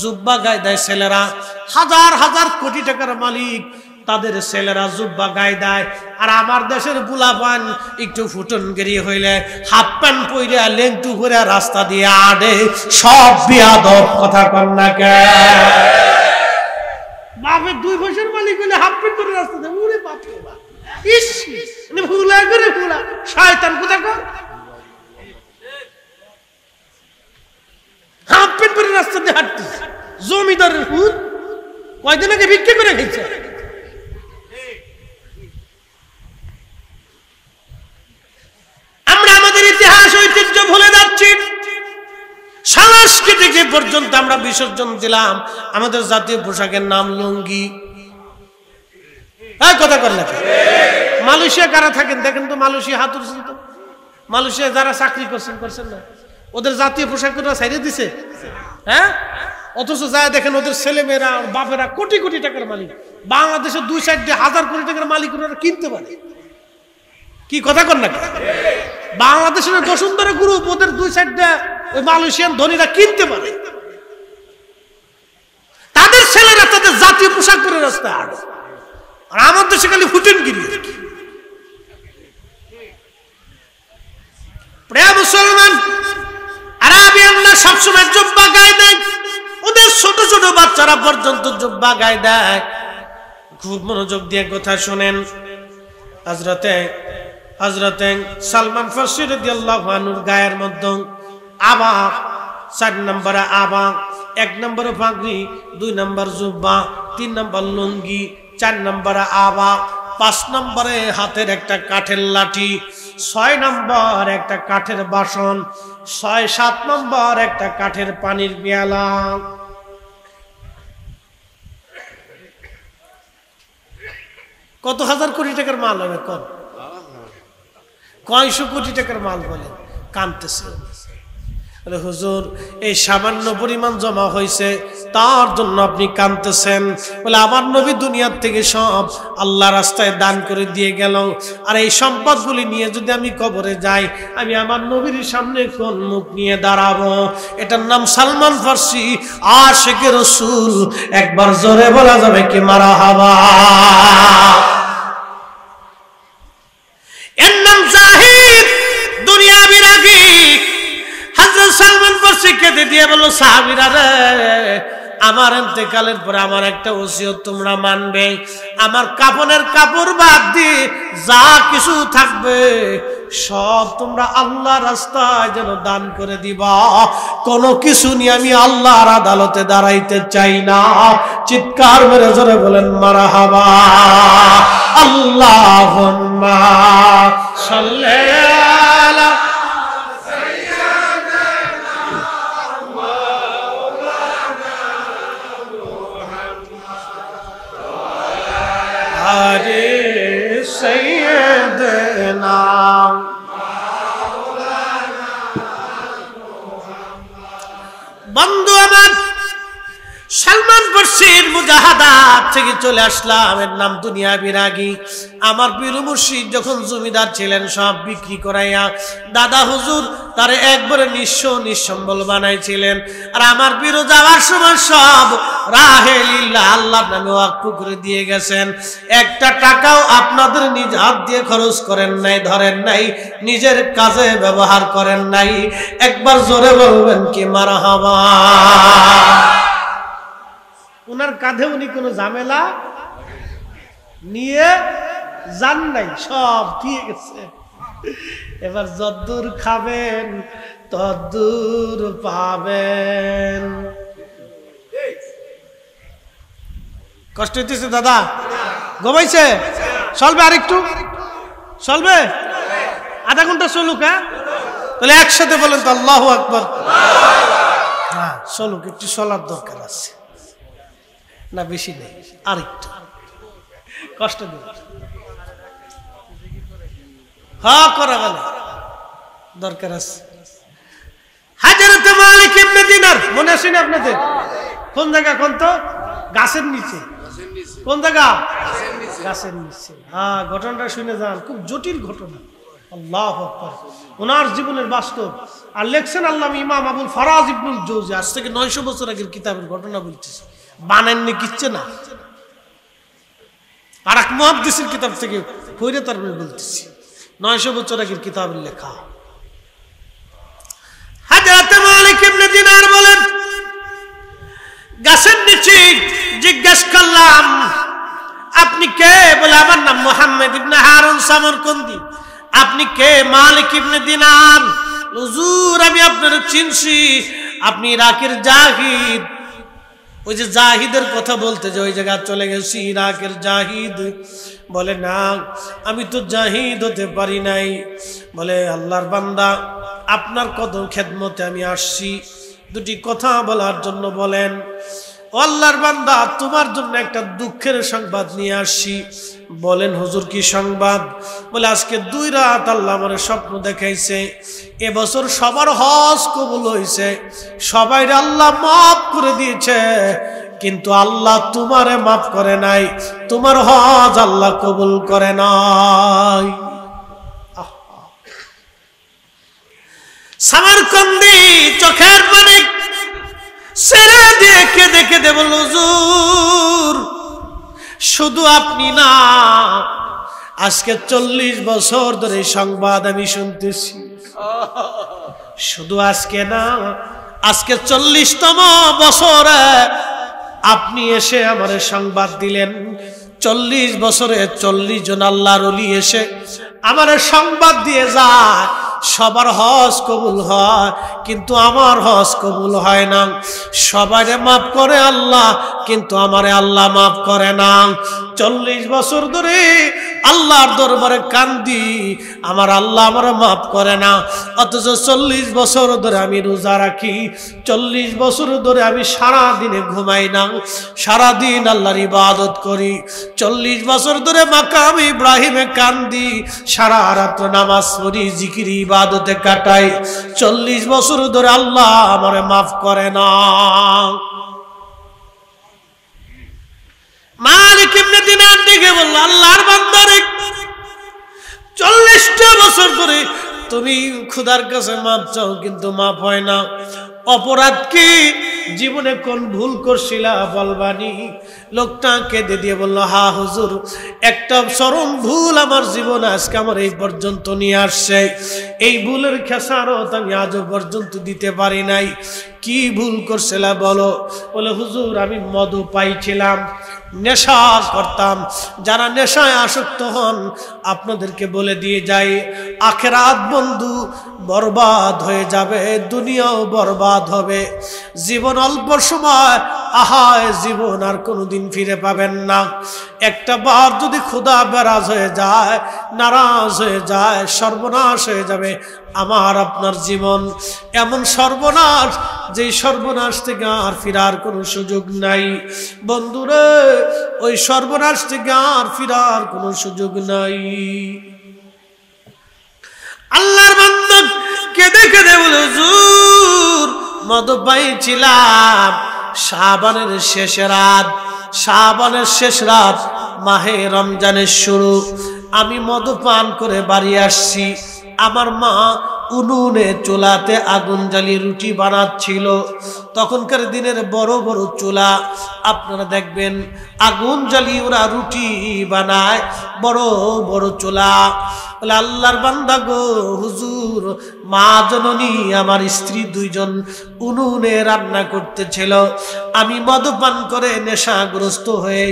জুব্বা গায়ে দেয় ছেলেরা। হাজার হাজার কোটি টাকার মালিক, তাদের ছেলেরা জুব্বা গায়ে দেয়। আর আমার দেশের বুলাপান একটু ফুটনগিরি হইলে হাফ প্যান্ট পইরা লেংটু করে রাস্তা দিয়ে আডে। সব বিয়াদব। কথা কন না কে? বাপের 2 পয়সার মালিক হইলে হাফ প্যান্ট পরে রাস্তা দিয়ে, ওরে বাপ রে বাপ, ইস, মানে ভুলা করে ভুলা শয়তান কোথাকার। হাফ প্যান্ট পরে রাস্তা দিয়ে হাঁটতেছে, জমিদারের হুদ, কয়দিন আগে ভিক্ষা করে খেয়েছে। আমরা আমাদের ইতিহাস ঐতিহ্য ভুলে যাচ্ছি। সংস্কৃতিকে পর্যন্ত আমরা বিসর্জন দিলাম। আমাদের জাতীয় পোশাকের নাম লুঙ্গি। কথা কর না? মালয়েশিয়া কারা থাকেন দেখেন তো, মালয়েশিয়া হাত উঠছেন তো। মালয়েশিয়া যারা চাকরি করছেন না, ওদের জাতীয় পোশাক ছাইড়ে দিছে। হ্যাঁ, অথচ যায় দেখেন ওদের ছেলেমেয়েরা বাপেরা কোটি কোটি টাকার মালিক। বাংলাদেশের 2 সাইডে 1000 কোটি টাকার মালিক ওরা কিনতে পারে। কি কথা কর না? বাংলাদেশের বসুন্ধরা গ্রুপ, ওদের 2 সাইডে ওই মালয়েশিয়ান ধনীরা কিনতে পারে, তাদের ছেলেরা তাদের জাতীয় পোশাক পরে রাস্তায় হাঁটে, আর আমার দেশে খালি হুটেনগিরি। প্রিয় মুসলমান, আরাবিয়ানরা সবসময় জুব্বা গায়ে দেয়, ওদের ছোট ছোট বাচ্চারা পর্যন্ত জুব্বা গায়ে দেয়। খুব মনোযোগ দিয়ে কথা শুনেন। হযরতে সালমান ফারসি রাদিয়াল্লাহু আনহুর গায়ের মধ্যে আবা, 4 নম্বরে আবা, 1 নম্বরে পাগড়ি, 2 নম্বর জুব্বা, 3 নম্বর লুঙ্গি, 4 নম্বরে আবা, 5 নম্বরে হাতের একটা কাঠের লাঠি, 6 নম্বর একটা কাঠের বাসন, 6-7 নম্বর একটা কাঠের পানির পেয়ালা। কত হাজার কোটি টাকার মাল হবে? কয়শো কোটি টাকার মাল বলে কাঁদতেছে। হুজুর, এই সামান্য পরিমাণ জমা হয়েছে, তার জন্য আপনি কাঁদতেছেন? বলে আমার নবী দুনিয়ার থেকে সব আল্লাহ রাস্তায় দান করে দিয়ে গেল, আর এই সম্পদগুলি নিয়ে যদি আমি কবরে যাই, আমি আমার নবীর সামনে কোন মুখ নিয়ে দাঁড়াবো? এটার নাম সালমান ফারসি, আশিকে রাসূল। একবার জোরে বলা যাবে কি মারহাবা? এর নাম জাহিদ, দুনিয়া বিরাগী। হযরত সালমান ফারসি কেঁদে দিয়ে বলল, সাহাবীরা রে, আমার ইন্তেকালের পরে আমার একটা ওসিয়ত তোমরা মানবে। আমার কাফনের কাপড় বাদ দিয়ে যা কিছু থাকবে সব তোমরা আল্লাহ রাস্তায় যেন দান করে দিবা। কোনো কিছু নিয়ে আমি আল্লাহর আদালতে দাঁড়াইতে চাই না। চিৎকার মেরে জোরে বলেন মারহাবা। আল্লাহুম্মা সাল্লি আলা আরে সাইয়্যিদনা। বন্ধু আমার, সালমান ফারসির মুজাহাদাত থেকে চলে আসলাম। এর নাম দুনিয়া বিরাগী। আমার পীর মুর্শিদ যখন জমিদার ছিলেন, সব বিক্রি করাইয়া দাদা হুজুর তারে একবারে নিঃসম্বল বানাইছিলেন। আর আমার পীর যাওয়ার সময় সব রাহে লিল্লাহ আল্লাহর নামে ওয়াকফ করে দিয়ে গেছেন। একটা টাকাও আপনাদের নিজ হাত দিয়ে খরচ করেন নাই, ধরেন নাই, নিজের কাজে ব্যবহার করেন নাই। একবার জোরে বলবেন কি মারহাবা। ওনার কাঁধে উনি কোনো ঝামেলা নিয়ে যান নাই, সব দিয়ে গেছে। এবার যদ্দূর খাবেন তদ্দূর পাবেন। কষ্ট হইতেছে দাদা? ঘুমাইছে? চলবে আরেকটু? চলবে? আধা ঘন্টা চলুক। হ্যাঁ, তাহলে একসাথে বলেন তো আল্লাহু আকবার। হ্যাঁ, চলুক, একটু চলার দরকার আছে না, বেশি নেই, আরেকটু কষ্ট দিন। হ্যাঁ, করা গেল, দরকার আছে। হযরত মালিক ইবনে দিনার মনে আছে না আপনাদের? কোন জায়গা? কোন তো গাছের নিচে। কোন জায়গা? গাছের নিচে। হ্যাঁ, ঘটনাটা শুনে যান, খুব জটিল ঘটনা। আল্লাহু আকবার। ওনার জীবনের বাস্তব। আর লেখছেন আল্লামা ইমাম আবুল ফারাজ ইবনুল জৌজি। আজ থেকে 900 বছর আগের কিতাবের ঘটনা বলতেছে, বানাননি কিচ্ছে না। আর এক মুহাদ্দিসের কিতাব থেকে পড়ে তারপরে বলতেছি, 900 বছর আগের কিতাবের লেখা। হযরত মালিক ইবনে দিনার বলেন, গাছের নিচে জিজ্ঞেস করলাম, আপনি কে? বলে, আমার নাম মুহাম্মদ ইবনে হারুন সামরকন্দি। আপনি কে? মালিক ইবনে দিনার। হুজুর, আমি আপনারে চিনছি, আপনি ইরাকের জাহিদ। ওই যে জাহিদের কথা বলতে যে ওই জায়গা চলে গেছি, ইরাকের জাহিদ। বলে, না, আমি তো জাহিদ হতে পারি নাই। বলে, আল্লাহর বান্দা, আপনার কদম খেদমতে আমি আসছি, দুটি কথা বলার জন্য বলেন। ও আল্লাহর বান্দা, তোমার জন্য একটা দুঃখের সংবাদ নিয়ে আসছি। বলেন হুজুর, কি সংবাদ? বলে, আজকে 2 রাত আল্লাহ আমার স্বপ্ন দেখাইছে, এবছর সবার হজ কবুল হয়েছে, সবাই আল্লাহ মাফ করে দিয়েছে, কিন্তু আল্লাহ তোমারে মাফ করে নাই, তোমার হজ আল্লাহ কবুল করে নাই। সামারকন্দি চোখের পানি ছেড়ে দিয়ে কেঁদে কেঁদে বলল, হুজুর শুধু আপনি না, আজকে 40 বছর ধরে সংবাদ আমি শুনতেছি। শুধু আজকে না, আজকে 40তম বছরে আপনি এসে আমার সংবাদ দিলেন। 40 বছরে 40 জন আল্লাহর ওলি এসে আমার সংবাদ দিয়ে যায় সবার হজ কবুল হয়, কিন্তু আমার হজ কবুল হয় না। সবাইরে মাফ করে আল্লাহ, কিন্তু আমারে আল্লাহ মাফ করে না। 40 বছর ধরে আল্লাহর দরবারে কান্দি, আমার আল্লাহ আমারে মাফ করে না। অথচ 40 বছর ধরে আমি রোজা রাখি, 40 বছর ধরে আমি সারা দিনে ঘুমাই না, সারা দিন আল্লাহর ইবাদত করি। 40 বছর ধরে মাকাম ইব্রাহিমে কান্দি, সারা রাত নামাজ পড়ি, জিকির ইবাদতে কাটাই। 40 বছর ধরে আল্লাহ আমারে মাফ করে না। মালিক ইবনে দিনার দিকে বলল, আল্লাহর বান্দারে 40টা বছর ধরে তুমি খোদার কাছে মাপ চাও, কিন্তু মাপ হয় না। অপরাধ কি? জীবনে কোন ভুল করছিলা বলবানি? লোকটা কেঁদে দিয়ে বলল, হা হুজুর, একটা চরম ভুল আমার জীবনে আজকে আমার এই পর্যন্ত নিয়ে আসছে। এই ভুলের খেসারত আমি আজও পর্যন্ত দিতে পারি নাই। কি ভুল করছিলা বলো? বলে, হুজুর আমি মধু পাইছিলাম, নেশা করতাম। যারা নেশায় আসক্ত হন আপনাদেরকে বলে দিয়ে যাই, আখিরাত বন্ধু বরবাদ হয়ে যাবে, দুনিয়াও বরবাদ হবে। জীবন অল্প সময়, আহায় জীবন আর কোনোদিন ফিরে পাবেন না। একটা বার যদি খোদা বেরাজ হয়ে যায়, নারাজ হয়ে যায়, সর্বনাশ হয়ে যাবে আমার আপনার জীবন। এমন সর্বনাশ, যে সর্বনাশ থেকে আর ফিরার কোনো সুযোগ নাই। বন্ধুরে, ওই সর্বনাশ থেকে আর ফিরার কোনো সুযোগ নাই। আল্লাহর বান্দা কেঁদে কেঁদে বলে, হুজুর মদ পাইছিলাম শাবানের শেষ রাত, শাবানের শেষ রাত, মাহে রমজানের শুরু। আমি মদ পান করে বাড়ি আসছি। আমার মা উনুনে চুলাতে আগুন জ্বালিয়ে রুটি বানাচ্ছিল। তখনকার দিনের বড় বড় চুলা, আপনারা দেখবেন আগুন জ্বালিয়ে ওরা রুটি বানায়, বড় বড় চুলা। বলে, আল্লাহর বান্দা গো হুজুর, মা জননী আমার স্ত্রী দুইজন উনুনে রান্না করতেছিল। আমি মদপান করে নেশাগ্রস্ত হয়ে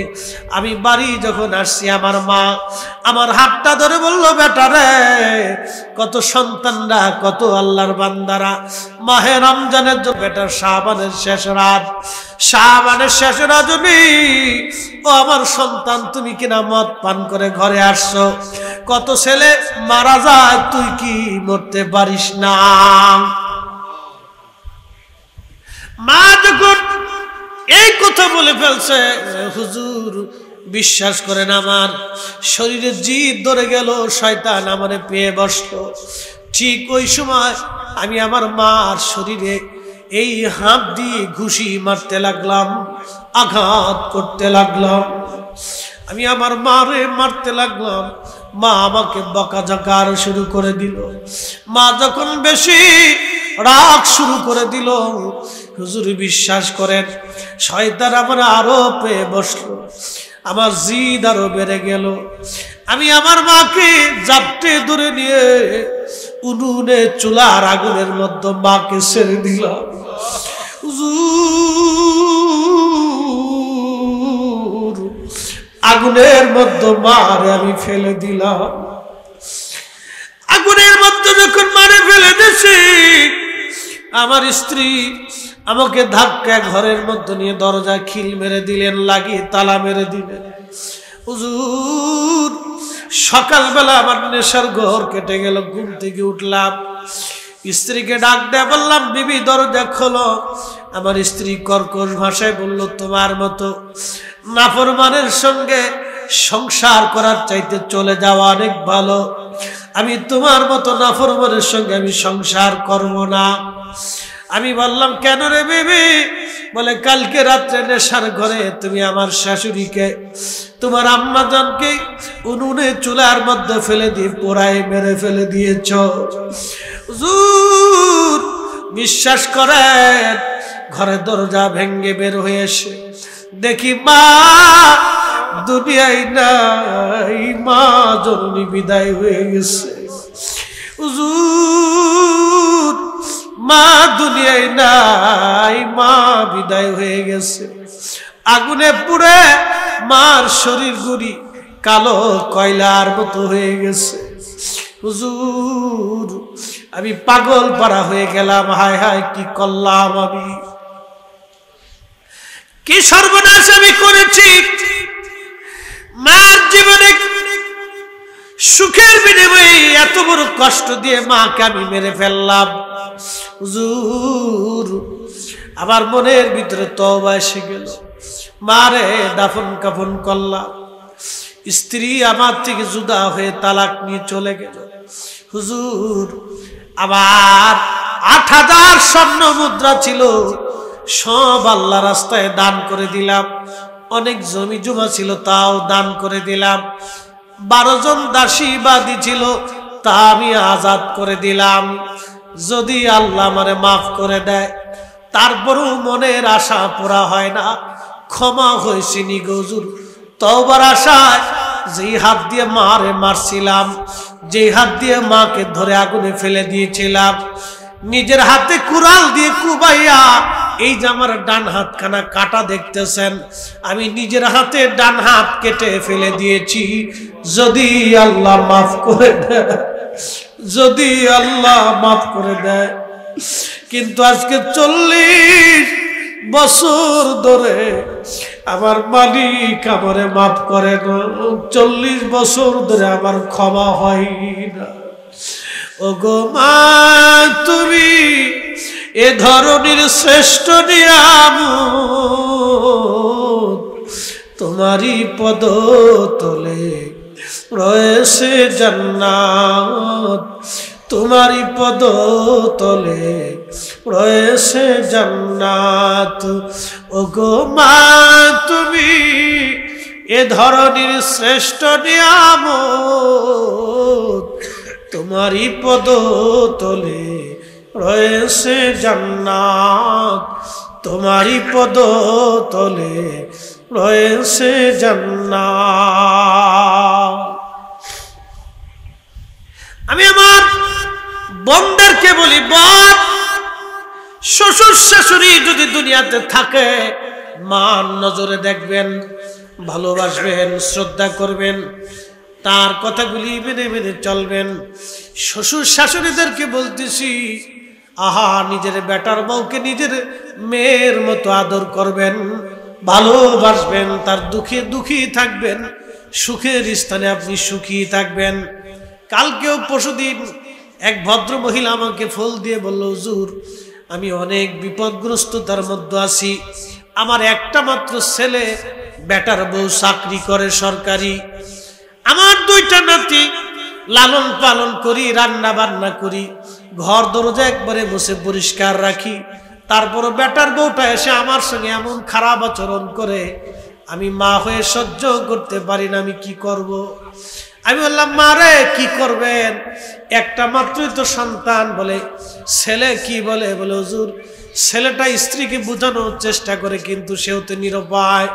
আমি বাড়ি যখন আসছি, আমার মা আমার হাতটা ধরে বলল, বেটা রে, কত সন্তানরা, কত আল্লাহর বান্দারা মাহে রমজানের জন্য, বেটা শাবানের শেষ রাত, শাবানের শেষ রজনী, ও আমার সন্তান তুমি কিনা মদ পান করে ঘরে আসছো। কত ছেলে মারা যায়, তুই কি মরতে পারিস না? মা যখন এই কথা বলে ফেলছে, হুজুর বিশ্বাস করেন আমার শরীরে জিদ ধরে গেল, শয়তান আমারে পেয়ে বসলো। ঠিক ওই সময় আমি আমার মার শরীরে এই হাত দিয়ে ঘুষি মারতে লাগলাম, আঘাত করতে লাগলাম। আমি আমার মারে মারতে লাগলাম। মা আমাকে বকাঝকা আরো শুরু করে দিল। মা যখন বেশি রাগ শুরু করে দিল, হুজুর বিশ্বাস করেন শয়তান আমার আরো পেয়ে বসলো, আমার জিদ আরো বেড়ে গেল। আমি আমার মাকে জাপটে ধরে নিয়ে উনুনে চুলার আগুনের মধ্যে মাকে ছেড়ে দিলাম। হুজুর আগুনের মধ্যে মারে আমি ফেলে দিলাম। আগুনের মধ্যে যখন মারে ফেলে দিছি, আমার স্ত্রী আমাকে ধাক্কা ঘরের মধ্যে নিয়ে দরজা খিল মেরে দিলেন, লাগিয়ে তালা মেরে দিলেন। হুজুর সকালবেলা আমার নেশার ঘর কেটে গেল। ঘুম থেকে উঠলাম, স্ত্রীকে ডাক দেয়া বললাম, বিবি দরজা খোলো। আমার স্ত্রী কর্কশ ভাষায় বলল, তোমার মতো নাফরমানের সঙ্গে সংসার করার চাইতে চলে যাওয়া অনেক ভালো। আমি তোমার মতো নাফরমানের সঙ্গে আমি সংসার করব না। আমি বললাম, কেন রে বিবি? বলে, কালকে রাত্রে নেশার ঘরে তুমি আমার শাশুড়িকে, তোমার আম্মা জানকে উনুনে চুলার মধ্যে ফেলে দিয়ে পোড়ায় মেরে ফেলে দিয়েছ। হুজুর বিশ্বাস করেন ঘরে দরজা ভেঙ্গে বের হয়ে এসে দেখি মা দুনিয়ায় নাই, মা জননী বিদায় হয়ে গেছে। হুজুর মা দুনিয়ায় নাই, মা বিদায় হয়ে গেছে। আগুনে পুড়ে মার শরীর গুড়ি কালো কয়লার মতো হয়ে গেছে। হুজুর আমি পাগল পাড়া হয়ে গেলাম, হায় হায় কি করলাম, আমি কি সর্বনাশ আমি করেছি। মার জীবনে সুখের বিনিময়ে এত বড় কষ্ট দিয়ে মাকে আমি মেরে ফেললাম। হুজুর আমার মনের ভিতরে তওবা এসে গেল, মারে দাফন কাফন করলাম। স্ত্রী আমার থেকে জুদা হয়ে তালাক নিয়ে চলে গেল। হুজুর আবার ৮,০০০ স্বর্ণ মুদ্রা ছিল, সব আল্লাহ রাস্তায় দান করে দিলাম। অনেক জমি জমা ছিল, তাও দান করে দিলাম। 12 জন দাসী বাদী ছিল, তা আমি আজাদ করে দিলাম। যদি আল্লাহ আমারে মাফ করে দেয়, তারপরও মনের আশা পুরা হয় না। ক্ষমা হয়েছে নি হুজুর, তওবার আশায় যেই হাত দিয়ে মারে মারছিলাম, যেই হাত দিয়ে মাকে ধরে আগুনে ফেলে দিয়েছিলাম, নিজের হাতে কুড়াল দিয়ে কুবাইয়া এই যে আমার ডান হাত খানা কাটা দেখতেছেন, আমি নিজের হাতে ডান হাত কেটে ফেলে দিয়েছি। যদি আল্লাহ মাফ করে দেয়, যদি আল্লাহ মাফ করে দেয়। কিন্তু আজকে 40 বছর ধরে আমার মালিক আমারে মাফ করে না, 40 বছর ধরে আমার ক্ষমা হয় না। ও গো মা তুমি এ ধরনের শ্রেষ্ঠ নিয়ামত, তোমারই পদ তলে রয়েছে জান্নাত, তোমারই পদ তলে রয়েছে জান্নাত। ও গো মা তুমি এ ধরনের শ্রেষ্ঠ নিয়ামত, তোমারই পদ তলে রয়েছে জান্নাত, তোমারই পদ তলে রয়েছে জান্নাত। আমি আমার বোনদেরকে বলি, বোন শ্বশুর শাশুড়ি যদি দুনিয়াতে থাকে, মান নজরে দেখবেন, ভালোবাসবেন, শ্রদ্ধা করবেন, তার কথাগুলি মেনে মেনে চলবেন। শ্বশুর শাশুড়িদেরকে বলতেছি, আহা নিজের বেটার বউকে নিজের মেয়ের মতো আদর করবেন, ভালোবাসবেন, তার দুঃখে দুঃখী থাকবেন, সুখের স্থানে আপনি সুখী থাকবেন। কালকেও পরশুদিন এক ভদ্র মহিলা আমাকে ফোন দিয়ে বলল, হুজুর আমি অনেক বিপদগ্রস্ততার মধ্যে আছি, আমার একটা মাত্র ছেলে, বেটার বউ চাকরি করে সরকারি, আমার 2টা নাতি, লালন পালন করি, রান্না বান্না করি, ঘর দরজা একবারে বসে পরিষ্কার রাখি, তারপরও বেটার বউটা এসে আমার সঙ্গে এমন খারাপ আচরণ করে, আমি মা হয়ে সহ্য করতে পারি না, আমি কি করব? আমি বললাম, মারে কি করবেন, একটা মাত্রই তো সন্তান। বলে ছেলে কি বলে? বলে হুজুর ছেলেটা স্ত্রীকে বোঝানোর চেষ্টা করে, কিন্তু সেও তো নিরুপায়।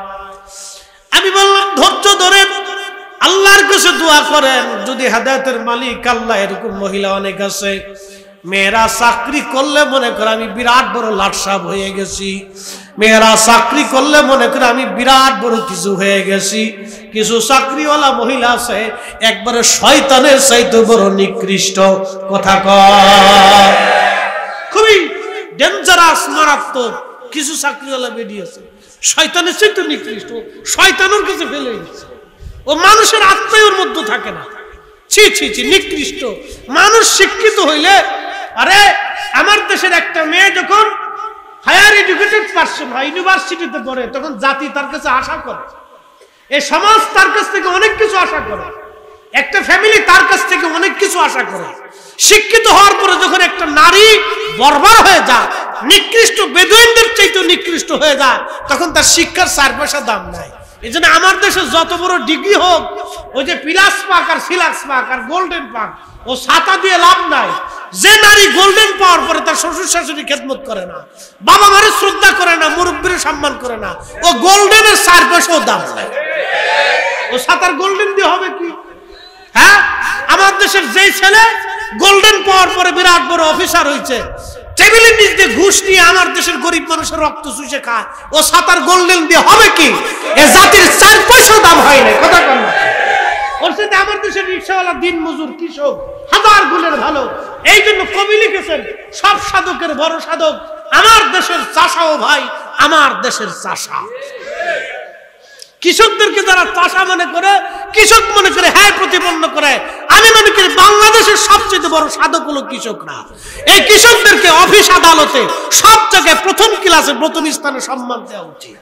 আমি বললাম, ধৈর্য ধরেন, আল্লাহর কাছে দোয়া করেন, যদি হেদায়েতের মালিক আল্লাহ। এরকম মহিলা অনেক আছে, মেয়েরা চাকরি করলে মনে করে আমি বিরাট বড় লাটসাপ হয়ে গেছি, মেয়েরা চাকরি করলে মনে করে আমি বিরাট বড় কিছু হয়ে গেছি। কিছু চাকরিওয়ালা মহিলা আছে একবারে শয়তানের চাইতে বড় নিকৃষ্ট। কথা কয় খুবই ডেঞ্জারাস, মারাত্মক। কিছু চাকরিওয়ালা বেরিয়েছে শয়তানের চাইতে নিকৃষ্ট, শয়তানের কাছে ফেলে গেছে, ও মানুষের আত্মায় ওর মধ্যে থাকে না। ছি ছি ছি, নিকৃষ্ট মানুষ। শিক্ষিত হইলে, আরে আমার দেশের একটা মেয়ে যখন হায়ার এডুকেটেড পারসন হয়, ইউনিভার্সিটিতে পড়ে, তখন জাতি তার কাছে আশা করে, এই সমাজ তার কাছ থেকে অনেক কিছু আশা করে, একটা ফ্যামিলি তার কাছ থেকে অনেক কিছু আশা করে। শিক্ষিত হওয়ার পরে যখন একটা নারী বর্বর হয়ে যায়, নিকৃষ্ট বেদুইনদের চাইতে নিকৃষ্ট হয়ে যায়, তখন তার শিক্ষার 4 পয়সা দাম নাই। এই জন্য আমার দেশে যত বড় ডিগ্রি হোক, ওই যে পিলাস পাক আর সিলাক্স পাক আর গোল্ডেন পাক, ও ছাতা দিয়ে লাভ নাই। যে নারী গোল্ডেন পাওয়ার পরে তার শ্বশুর শাশুড়ি খেদমত করে না, বাবা মারে শ্রদ্ধা করে না, মুরব্বীর সম্মান করে না, ও গোল্ডেনের 4 পয়সাও দাম নাই। ও সাতার গোল্ডেন দিয়ে হবে কি? হ্যাঁ, আমার দেশের যেই ছেলে গোল্ডেন পাওয়ার পরে বিরাট বড় অফিসার হয়েছে, টেবিলের নিচ দিয়ে ঘুষ নিয়ে আমার দেশের গরিব মানুষের রক্ত চুষে খায়, ও সাতার গোল্ডেন দিয়ে হবে কি? এ জাতির 4 পয়সাও দাম হয় না। কথা বল না। ওর সাথে আমার দেশের রিক্সাওয়ালা, দিন মজুর, কৃষক 1000 গুণের ভালো। এই জন্য কবি লিখেছেন, সব সাধকের বড় সাধক আমার দেশের চাষাও ভাই, আমার দেশের চাষা। কৃষকদেরকে যারা চাষা মনে করে, কৃষক মনে করে, হ্যাঁ প্রতিপন্ন করে, আমি মনে করি বাংলাদেশের সবচেয়ে বড় সাধক হলো কৃষকরা। এই কৃষকদেরকে অফিস আদালতে সব জায়গায় প্রথম ক্লাসে প্রথম স্থানে সম্মান দেওয়া উচিত।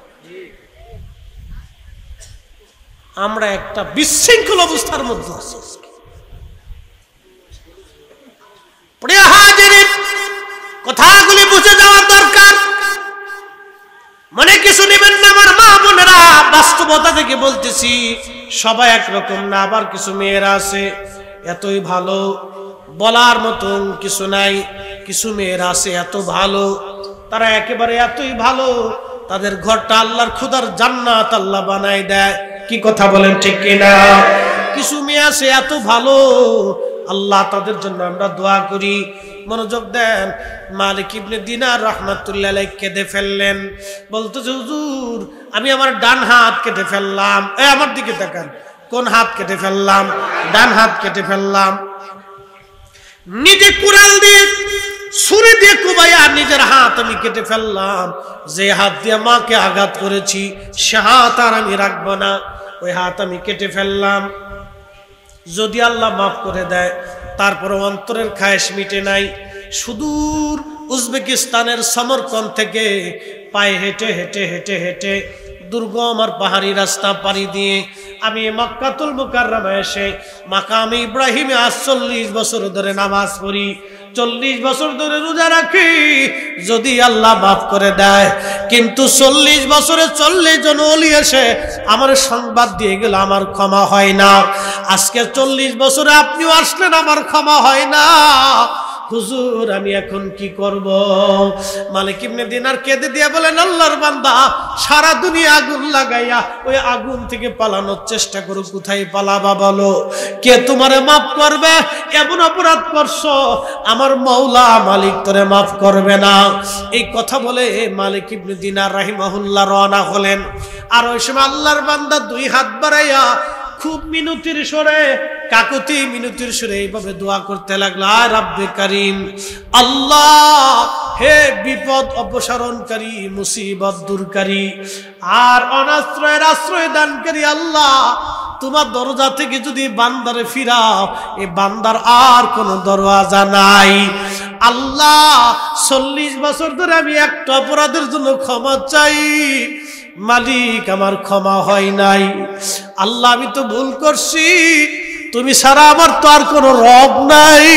আমরা একটা বিশৃঙ্খল অবস্থার মধ্যে আছি। প্রিয় হাজিরিন, কথাগুলি বুঝে যাওয়ার দরকার। মনে কিছু নেবেন না আমার মা বোনেরা, বাস্তবতা থেকে বলতেছি, সবাই একরকম না। আবার কিছু মেয়েরা আছে এতই ভালো, বলার মতন কিছু নাই। কিছু মেয়েরা আছে এত ভালো, তারা একেবারে এতই ভালো, তাদের ঘরটা আল্লাহর খুদার জান্নাত আল্লাহ বানাই দেয়। কি কথা বলেন, ঠিক কিনা? কিছু মেয়ে আছে এত ভালো, আল্লাহ তাদের জন্য আমরা দোয়া করি। মনোযোগ দেন। মালিক ইবনে দিনার রাহমাতুল্লাহ আলাইহি কেঁদে ফেললেন, বলতেছে হুজুর আমি আমার ডান হাত কেটে ফেললাম। আমার দিকে তাকান, কোন হাত কেটে ফেললাম? ডান হাত কেটে ফেললাম। নিজে কুড়াল দিয়ে ছুরি দিয়ে কুবাইয়া নিজের হাত আমি কেটে ফেললাম। যে হাত দিয়ে মাকে আঘাত করেছি সে হাত আর আমি রাখবো না, ওই হাত আমি কেটে ফেললাম। যদি আল্লাহ মাফ করে দেয়, তারপরে অন্তরের খায়েশ মিটে নাই। সুদূর উজবেকিস্তানের সমরকন্দ থেকে পায়ে হেঁটে হেঁটে হেঁটে হেঁটে দুর্গম আর পাহাড়ি রাস্তা পাড়ি দিয়ে আমি মক্কাতুল মুকাররমায় এসে মাকামে ইব্রাহিমে 40 বছর ধরে নামাজ পড়ি, 40 বছর ধরে রোজা রাখি। যদি আল্লাহ মাফ করে দেয়, কিন্তু 40 বছরে 40 জন ওলি এসে আমার সংবাদ দিয়ে গেল আমার ক্ষমা হয় না। আজকে 40 বছরে আপনিও আসলেন, আমার ক্ষমা হয় না। হুজুর আমি এখন কি করব? মালিক ইবনে দিনার কেঁদে দিয়ে বলেন, আল্লাহর বান্দা সারা দুনিয়া আগুন লাগাইয়া ওই আগুন থেকে পালানোর চেষ্টা করো, কোথায় পালাবা বলো? কে তোমারে মাফ করবে? এমন অপরাধ করছো, আমার মওলা মালিক তোরে মাফ করবে না। এই কথা বলে মালিক ইবনে দিনার রাহিমাহুল্লাহ রওনা হলেন। আর ওই সময় আল্লাহর বান্দা 2 হাত বাড়াইয়া খুব মিনতির সুরে, কাকুতি মিনতির সুরে এইভাবে দোয়া করতে লাগলো, আয় রাব্বে কারীম, আল্লাহ হে বিপদ অপসারণকারী, মুসিবত দূরকারী আর অনাশ্রয়ের আশ্রয় দানকারী আল্লাহ, তোমার দরজা থেকে যদি বান্দারে ফিরাও, এই বান্দার আর কোনো দরওয়াজা নাই। আল্লাহ 40 বছর ধরে আমি একটা অপরাধের জন্য ক্ষমা চাই, মালিক আমার ক্ষমা হয় নাই। আল্লাহ আমি তো ভুল করছি, তুমি ছাড়া আমার তো আর কোনো রব নাই,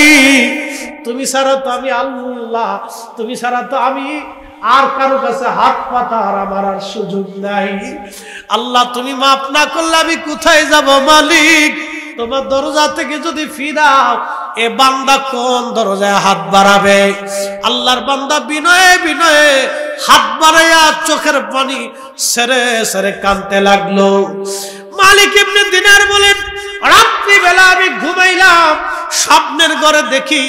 তুমি ছাড়া তো আমি আল্লাহ, তুমি ছাড়া তো আমি আর কারো কাছে হাত পাতার আমার আর সুযোগ নাই। আল্লাহ তুমি মাফ না করলে আমি কোথায় যাব? মালিক তোমার দরজা থেকে যদি ফিরাও, এ বান্দা কোন দরজায় হাত বাড়াবে? আল্লাহর বান্দা বিনয়ে বিনয়ে হাত বাড়াইয়া চোখের পানি সেরে সেরে কাঁদতে লাগলো। মালিক ইবনে দিনার বলেন, রাত্রি বেলা আমি ঘুমাইলাম, স্বপ্নের ঘরে দেখি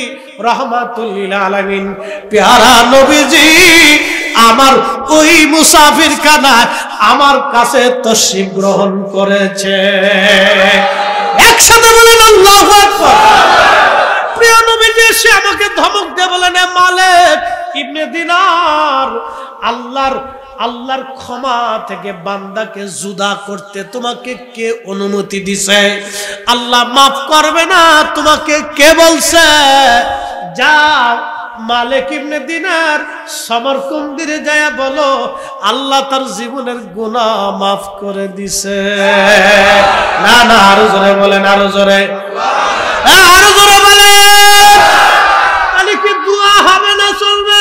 রহমাতুল লিল আলামিন প্যারা নবীজি আমার ওই মুসাফির খানায় আমার কাছে তশরিফ গ্রহণ করেছে। একসাথে বলেন আল্লাহু আকবার। প্রিয় নবীজি এসে আমাকে ধমক দিয়ে বলেন, মালিক ইবনে দিনার, আল্লাহর ক্ষমা থেকে বান্দাকে জুদা করতে তোমাকে কে অনুমতি দিছে? আল্লাহ মাফ করবে না তোমাকে কে বলছে? যাও মালিক ইবনে দিনার সমরকন্দিরে যায় বলো, আল্লাহ তার জীবনের গুনাহ মাফ করে দিছে। না না, আরো জোরে বলেন, আরো জোরে, আরো জোরে বলেন। তাহলে কি দোয়া হবে না চলবে?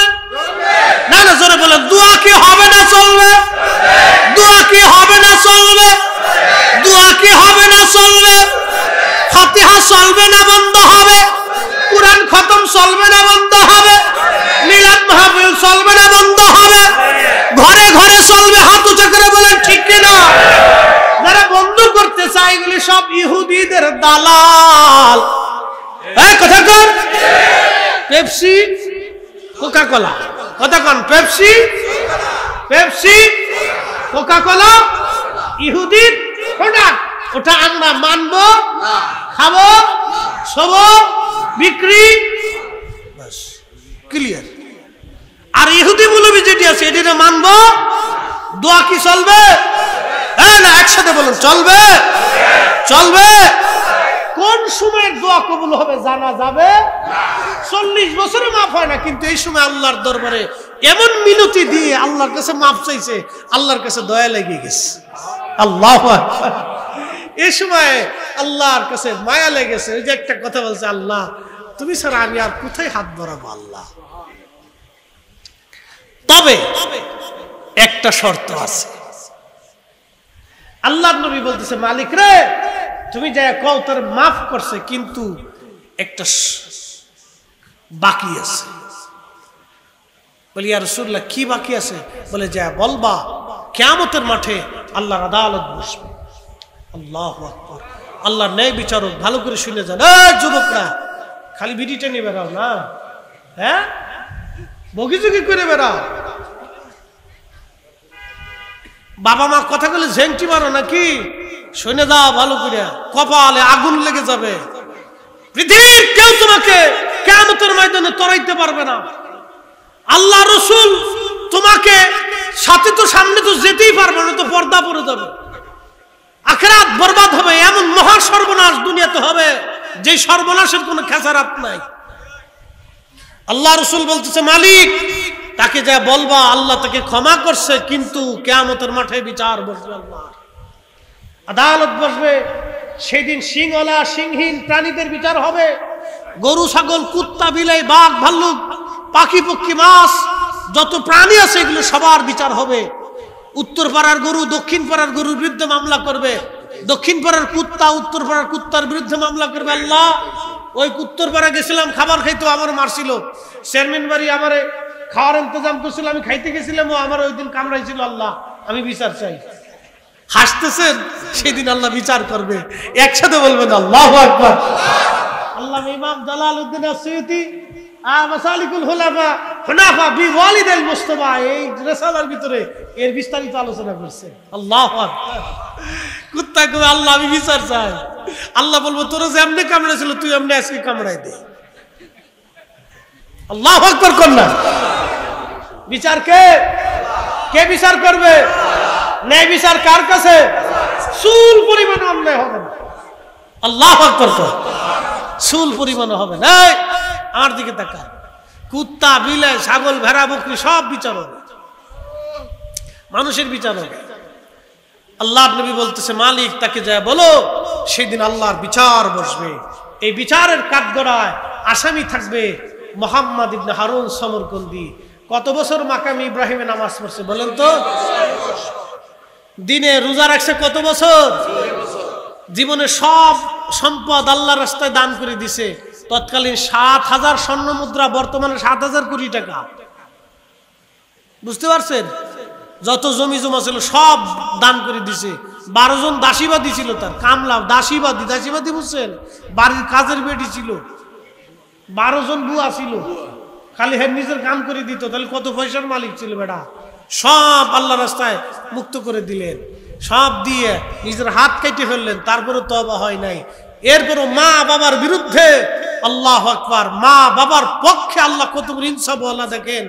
না না, জোরে বলেন, দোয়া কি হবে না চলবে? দোয়া কি হবে না চলবে? দোয়া কি হবে না চলবে? ফাতিহা চলবে না বন্ধ হবে? কুরআন খতম চলবে না বন্ধ হবে? মিলাদ মাহফিল চলবে না বন্ধ হবে? ঘরে ঘরে চলবে, হাত উঁচু করে বলেন ঠিক কিনা? যারা বন্ধ করতে চায় এগুলি সব ইহুদিদের দালাল। কথা কন। পেপসি, কোকা কোলা, কথা কন। পেপসি, পেপসি, কোকা কোলা ইহুদির প্রোডাক্ট। ওটা আমরা মানবো, খাবো, শোবো, বিক্রি, বাস ক্লিয়ার। আর ইহুদি মৌলবী যেটি আছে এটি মানবো, দোয়া কি চলবে? হ্যাঁ না, একসাথে বলুন চলবে, চলবে। কোন সময়ের দোয়া কবুল হবে জানা যাবে? 40 বছরে মাফ হয় না, কিন্তু এই সময় আল্লাহর দরবারে এমন মিনতি দিয়ে আল্লাহর কাছে মাফ চাইছে, আল্লাহর কাছে দয়া লেগে গেছে। আল্লাহু আকবার। এই সময় আল্লাহর কাছে মায়া লেগেছে। ওই যে একটা কথা বলছে, আল্লাহ তুমি ছাড়া আমি আর কোথায় হাত বাড়াবো আল্লাহ। তবে একটা শর্ত আছে। আল্লাহর নবী বলতেছে, মালিক রে তুমি যা কও তোর মাফ করছে, কিন্তু একটা বাকি আছে। বলি ইয়া রাসূলুল্লাহ কি বাকি আছে? বলে যা বলবা কিয়ামতের মাঠে আল্লাহর আদালত বসবে। আল্লাহু আকবার। আল্লাহর ন্যায় বিচারক। ভালো করে শুনে যান। এই যুবকরা, খালি বিড়িটা নিয়ে বেড়াও না, হ্যাঁ বগিচুগি করে বেড়াও। বাবা মা কথা বলে ঝেংটি মারো নাকি? শুনে যাও ভালো করে, কপালে আগুন লেগে যাবে। পৃথিবীর কেউ তোমাকে কিয়ামতের ময়দানে তরাইতে পারবে না। আল্লাহ রাসূল তোমাকে সাথে তো সামনে তো যেতেই পারবে না, তো পর্দা পড়ে যাবে। আখিরাত বরবাদ হবে। এমন মহা সর্বনাশ দুনিয়াতে হবে যে সর্বনাশের কোনো খেসারাত নাই। আল্লাহ রাসূল বলতেছে, মালিক তাকে যা বলবা আল্লাহ তাকে ক্ষমা করছে, কিন্তু কিয়ামতের মাঠে বিচার বসবে, আল্লাহ আদালত বসবে। সেদিন সিংওয়ালা সিংহীন প্রাণীদের বিচার হবে। গরু ছাগল কুত্তা বিলাই বাঘ ভাল্লুক পাখি পক্ষী মাছ যত প্রাণী আছে এগুলো সবার বিচার হবে। উত্তর পাড়ার গরু দক্ষিণ পাড়ার গরুর বিরুদ্ধে মামলা করবে, দক্ষিণ পাড়ার কুত্তা উত্তর পাড়ার কুত্তার বিরুদ্ধে মামলা করবে। আল্লাহ ওই উত্তর পাড়া গেছিলাম, খাবার খাইতো, আমার মারছিল। চেয়ারম্যান বাড়ি আমারে খাওয়ার ইন্তজাম করছিল, আমি খাইতে গেছিলাম, ও আমার ওই দিন কামড়াইছিল। আল্লাহ আমি বিচার চাই। হাসতেছেন, সেদিন আল্লাহ বিচার করবে। একসাথে বলবেন আল্লাহু আকবার। আল্লাহ ইমাম জালালউদ্দিন আসসিয়ুতি মাসালিকুল হুনাফা বিওয়ালিদাল মুস্তাফা এই রিসালার ভিতরে এর বিস্তারিত আলোচনা করছে। আল্লাহু আকবার। কুত্তা কই আল্লাহ আমি বিচার চাই। আল্লাহ বলবো তোর যেমনে কামড়াইছিল তুই এমনি আজকে কামড়াই দে। আল্লাহু আকবার কোন না? বিচার কে? কে বিচার করবে? ন্যায় বিচার কার কাছে? চুল পরিমাণ অন্যায় হবে না। আল্লাহু আকবার কর। চুল পরিমাণ হবে না। আমার দিকে তাকা। কুত্তা বিলাই ছাগল ভেড়া বকরি সব বিচার হবে, মানুষের বিচার হবে। আল্লাহর নবী বলতেছে, মালিক তাকে যা বলো সেদিন আল্লাহর বিচার বসবে। এই বিচারের কাঠগড়ায় আসামি থাকবে মুহাম্মদ ইবনে হারুন সমরকন্দি। কত বছর মাকামে ইব্রাহিমে নামাজ পড়ছে বলেন তো? দিনে রোজা রাখছে কত বছর? জীবনে সব সম্পদ আল্লাহর রাস্তায় দান করে দিছে। তৎকালীন ৭,০০০ স্বর্ণ মুদ্রা, বর্তমানে ৭,০০০ কোটি টাকা। বুঝতে পারছেন? যত জমি জমা ছিল সব দান করে দিছে। 12 জন দাসীবাদী ছিল, তার কামলা দাসীবাদী। দাসীবাদী বুঝছেন? বাড়ির কাজের বেটি ছিল। 12 জন বুয়া ছিল, খালি হের নিজের কাম করে দিত। তাহলে কত পয়সার মালিক ছিল বেটা। সব আল্লাহ রাস্তায় মুক্ত করে দিলেন। সব দিয়ে নিজের হাত কেটে ফেললেন, তারপরে তওবা হয় নাই। এরপরও মা বাবার বিরুদ্ধে, আল্লাহু আকবার, মা বাবার পক্ষে আল্লাহ কত বড় ইনসাফ আল্লাহ দেখেন।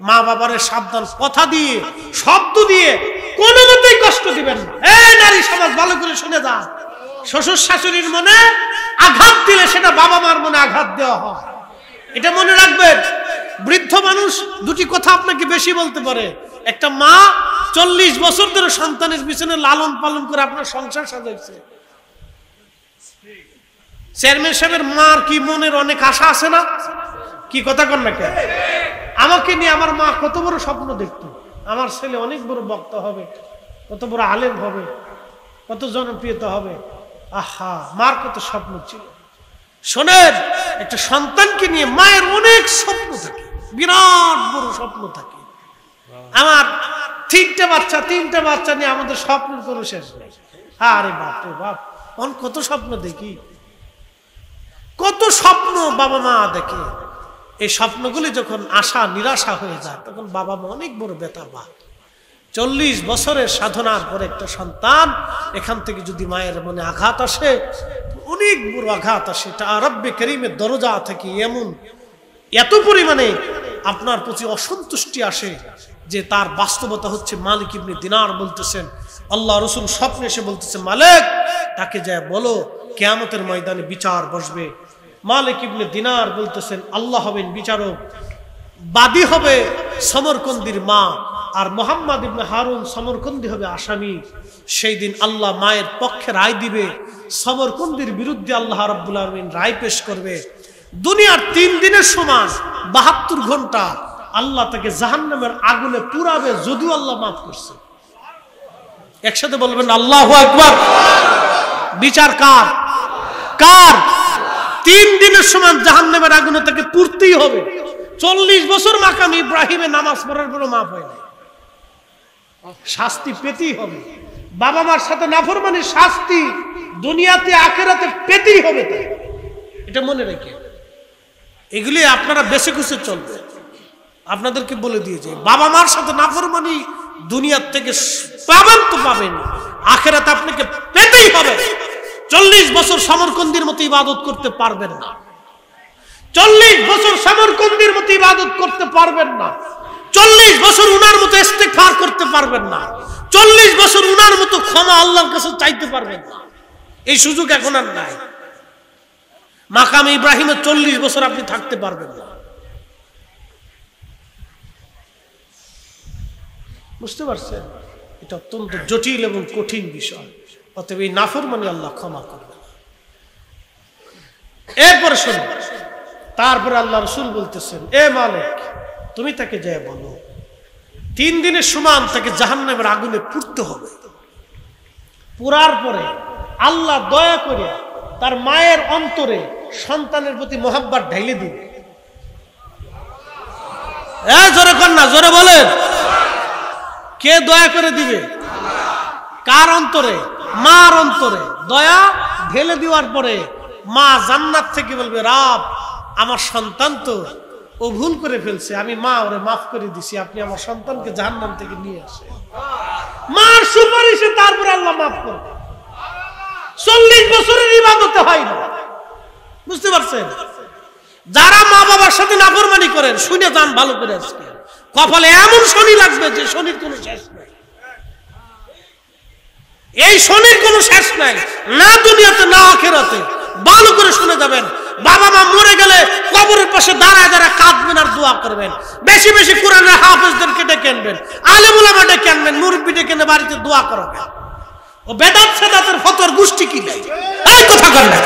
মা বাবার সাবধান কথা দিয়ে, শব্দ দিয়ে কোনো মতেই কষ্ট দিবেন না। এই নারী সমাজ ভালো করে শুনে যান, শ্বশুর শাশুড়ির মনে আঘাত দিলে সেটা বাবা মার মনে আঘাত দেওয়া হয়, এটা মনে রাখবেন। বৃদ্ধ মানুষ দুটি কথা আপনাকে বেশি বলতে পারে। একটা মা 40 বছর ধরে সন্তানের পিছনে লালন পালন করে আপনার সংসার সাজাইছে। চেয়ারম্যান সাহেবের মার কি মনের অনেক আশা আছে না? কি কথা কন না কেন? আমাকে নিয়ে আমার মা কত বড় স্বপ্ন দেখতো, আমার ছেলে অনেক বড় বক্তা হবে, কত বড় আলেম হবে, কত জনপ্রিয়তা হবে। আহা, মার কত স্বপ্ন ছিল। শোনেন, একটা সন্তানকে নিয়ে মায়ের অনেক স্বপ্ন থাকে, বিরাট বড় স্বপ্ন থাকে। আমার তিনটা বাচ্চা নিয়ে আমাদের স্বপ্নের কোনো শেষ নেই। আরে বাপ রে বাপ, কত স্বপ্ন দেখি, কত স্বপ্ন বাবা মা দেখে। এই স্বপ্নগুলি যখন আশা নিরাশা হয়ে যায়, তখন বাবা মা অনেক বড় ব্যথা পায়। 40 বছরের সাধনার পরে একটা সন্তান, এখান থেকে যদি মায়ের মনে আঘাত আসে, অনেক বড় আঘাত আসে। তা রব্বে করিমের দরজা থেকে এত পরিমাণে আপনার প্রতি অসন্তুষ্টি আসে যে তার বাস্তবতা হচ্ছে, মালিক ইবনে দিনার বলতেছেন, আল্লাহ রসুল স্বপ্নে এসে বলতেছেন, মালিক তাকে যায় বলো কিয়ামতের ময়দানে বিচার বসবে। মালিক ইবনে দিনার বলতেছেন, আল্লাহ হবেন বিচারক, বাদী হবে সমরকন্দির মা, আর মোহাম্মদ ইবনে হারুন সমরকন্দি হবে আসামি। সেই দিন আল্লাহ মায়ের পক্ষে রায় দিবে, সমরকন্দির বিরুদ্ধে আল্লাহ রাব্বুল আলামিন রায় পেশ করবে। দুনিয়ার 3 দিনের সমান 72 ঘন্টা আল্লাহ তাকে জাহান্নামের আগুনে পুরাবে, যদিও আল্লাহ মাফ করছে। একসাথে বলবেন আল্লাহু আকবার। বিচার কার? 3 দিনের সমান জাহান্নামের আগুনে তাকে পুড়তেই হবে। 40 বছর মাকাম ইব্রাহিমে নামাজ পড়ার পরও মাফ হয় না, শাস্তি পেতেই হবে। বাবা মার সাথে নাফরমানির শাস্তি দুনিয়াতে আখিরাতে পেতেই হবে। এটা মনে রেখে এগুলি আপনারা বেশি খুশি চলবে। আপনাদেরকে বলে দিয়েছে, বাবা মার সাথে নাফরমানি দুনিয়ার থেকে পাবেন তো পাবেন, আখিরাতে আপনাকে পেতেই হবে। 40 বছর সমরকন্দির মতো ইবাদত করতে পারবেন না, 40 বছর সমরকন্দির মতো ইবাদত করতে পারবেন না, 40 বছর উনার মতো ইস্তেগফার করতে পারবেন না, 40 বছর উনার মতো ক্ষমা আল্লাহর কাছে চাইতে পারবেন না। এই সুযোগ এখন আর নাই। মাকামে ইব্রাহিমে 40 বছর আপনি থাকতে পারবেন না। বুঝতে পারছেন? এটা অত্যন্ত জটিল এবং কঠিন বিষয়। অতএব এই নাফরমানি আল্লাহ ক্ষমা করবে না। এরপরে শুনুন, তারপরে আল্লাহ রাসূল বলতেছেন, এ মালিক তুমি তাকে যায় বলো 3 দিনের সমান তাকে জাহান্নামের আগুনে পুড়তে হবে। পুরার পরে আল্লাহ দয়া করে তার মায়ের অন্তরে সন্তানের প্রতি মোহাব্বত ঢাইলে দিবে। জোরে কর না, জোরে বলেন। কে দয়া করে দিবে? কার অন্তরে? মার অন্তরে দয়া ঢেলে দেওয়ার পরে মা জান্নাত থেকে বলবে, রব আমার সন্তান তো ও ভুল করে ফেলছে, আমি মা ওরে মাফ করে দিছি, আপনি আমার সন্তানকে জাহান্নাম থেকে নিয়ে আসেন। মার সুপারিশে তারপরে আল্লাহ মাফ করবে। 40 বছরের ইবাদতে হয় না। বুঝতে পারছেন? যারা মা বাবার সাথে নাফরমানি করেন, শুনে যান ভালো করে, আজকে কপালে এমন শনি লাগবে যে শনির কোনো শেষ নাই। এই শনির কোনো শেষ নাই, না দুনিয়াতে না আখিরাতে। ভালো করে শুনে যাবেন। বাবা মা মরে গেলে কবরের পাশে দাঁড়ায় দাঁড়ায় কাঁদবেন আর দোয়া করবেন। বেশি বেশি কোরআনের হাফেজদেরকে ডেকে আনবেন, আলেম উলামা ডেকে আনবেন, মুরব্বি ডেকে এনে বাড়িতে দোয়া করাবেন। ও বেদাত সেদাতের ফতোয়ার গোষ্ঠী কি নাই? এই কথা কর না,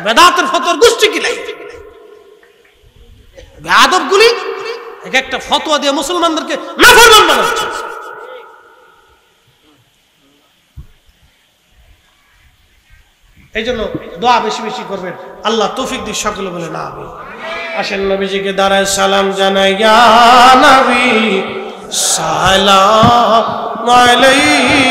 বেদাতের ফতোয়ার গোষ্ঠী কি নাই? বেয়াদবগুলি এক একটা ফতোয়া দিয়ে মুসলমানদেরকে নাফরমান বানাচ্ছে। এই জন্য দোয়া বেশি বেশি করবেন। আল্লাহ তৌফিক দিয়ে সকলে বলে না আমিন। আসেন নবীজিকে দাঁড়ায় সালাম জানাই, ইয়া নবী সালাম আলাইহি।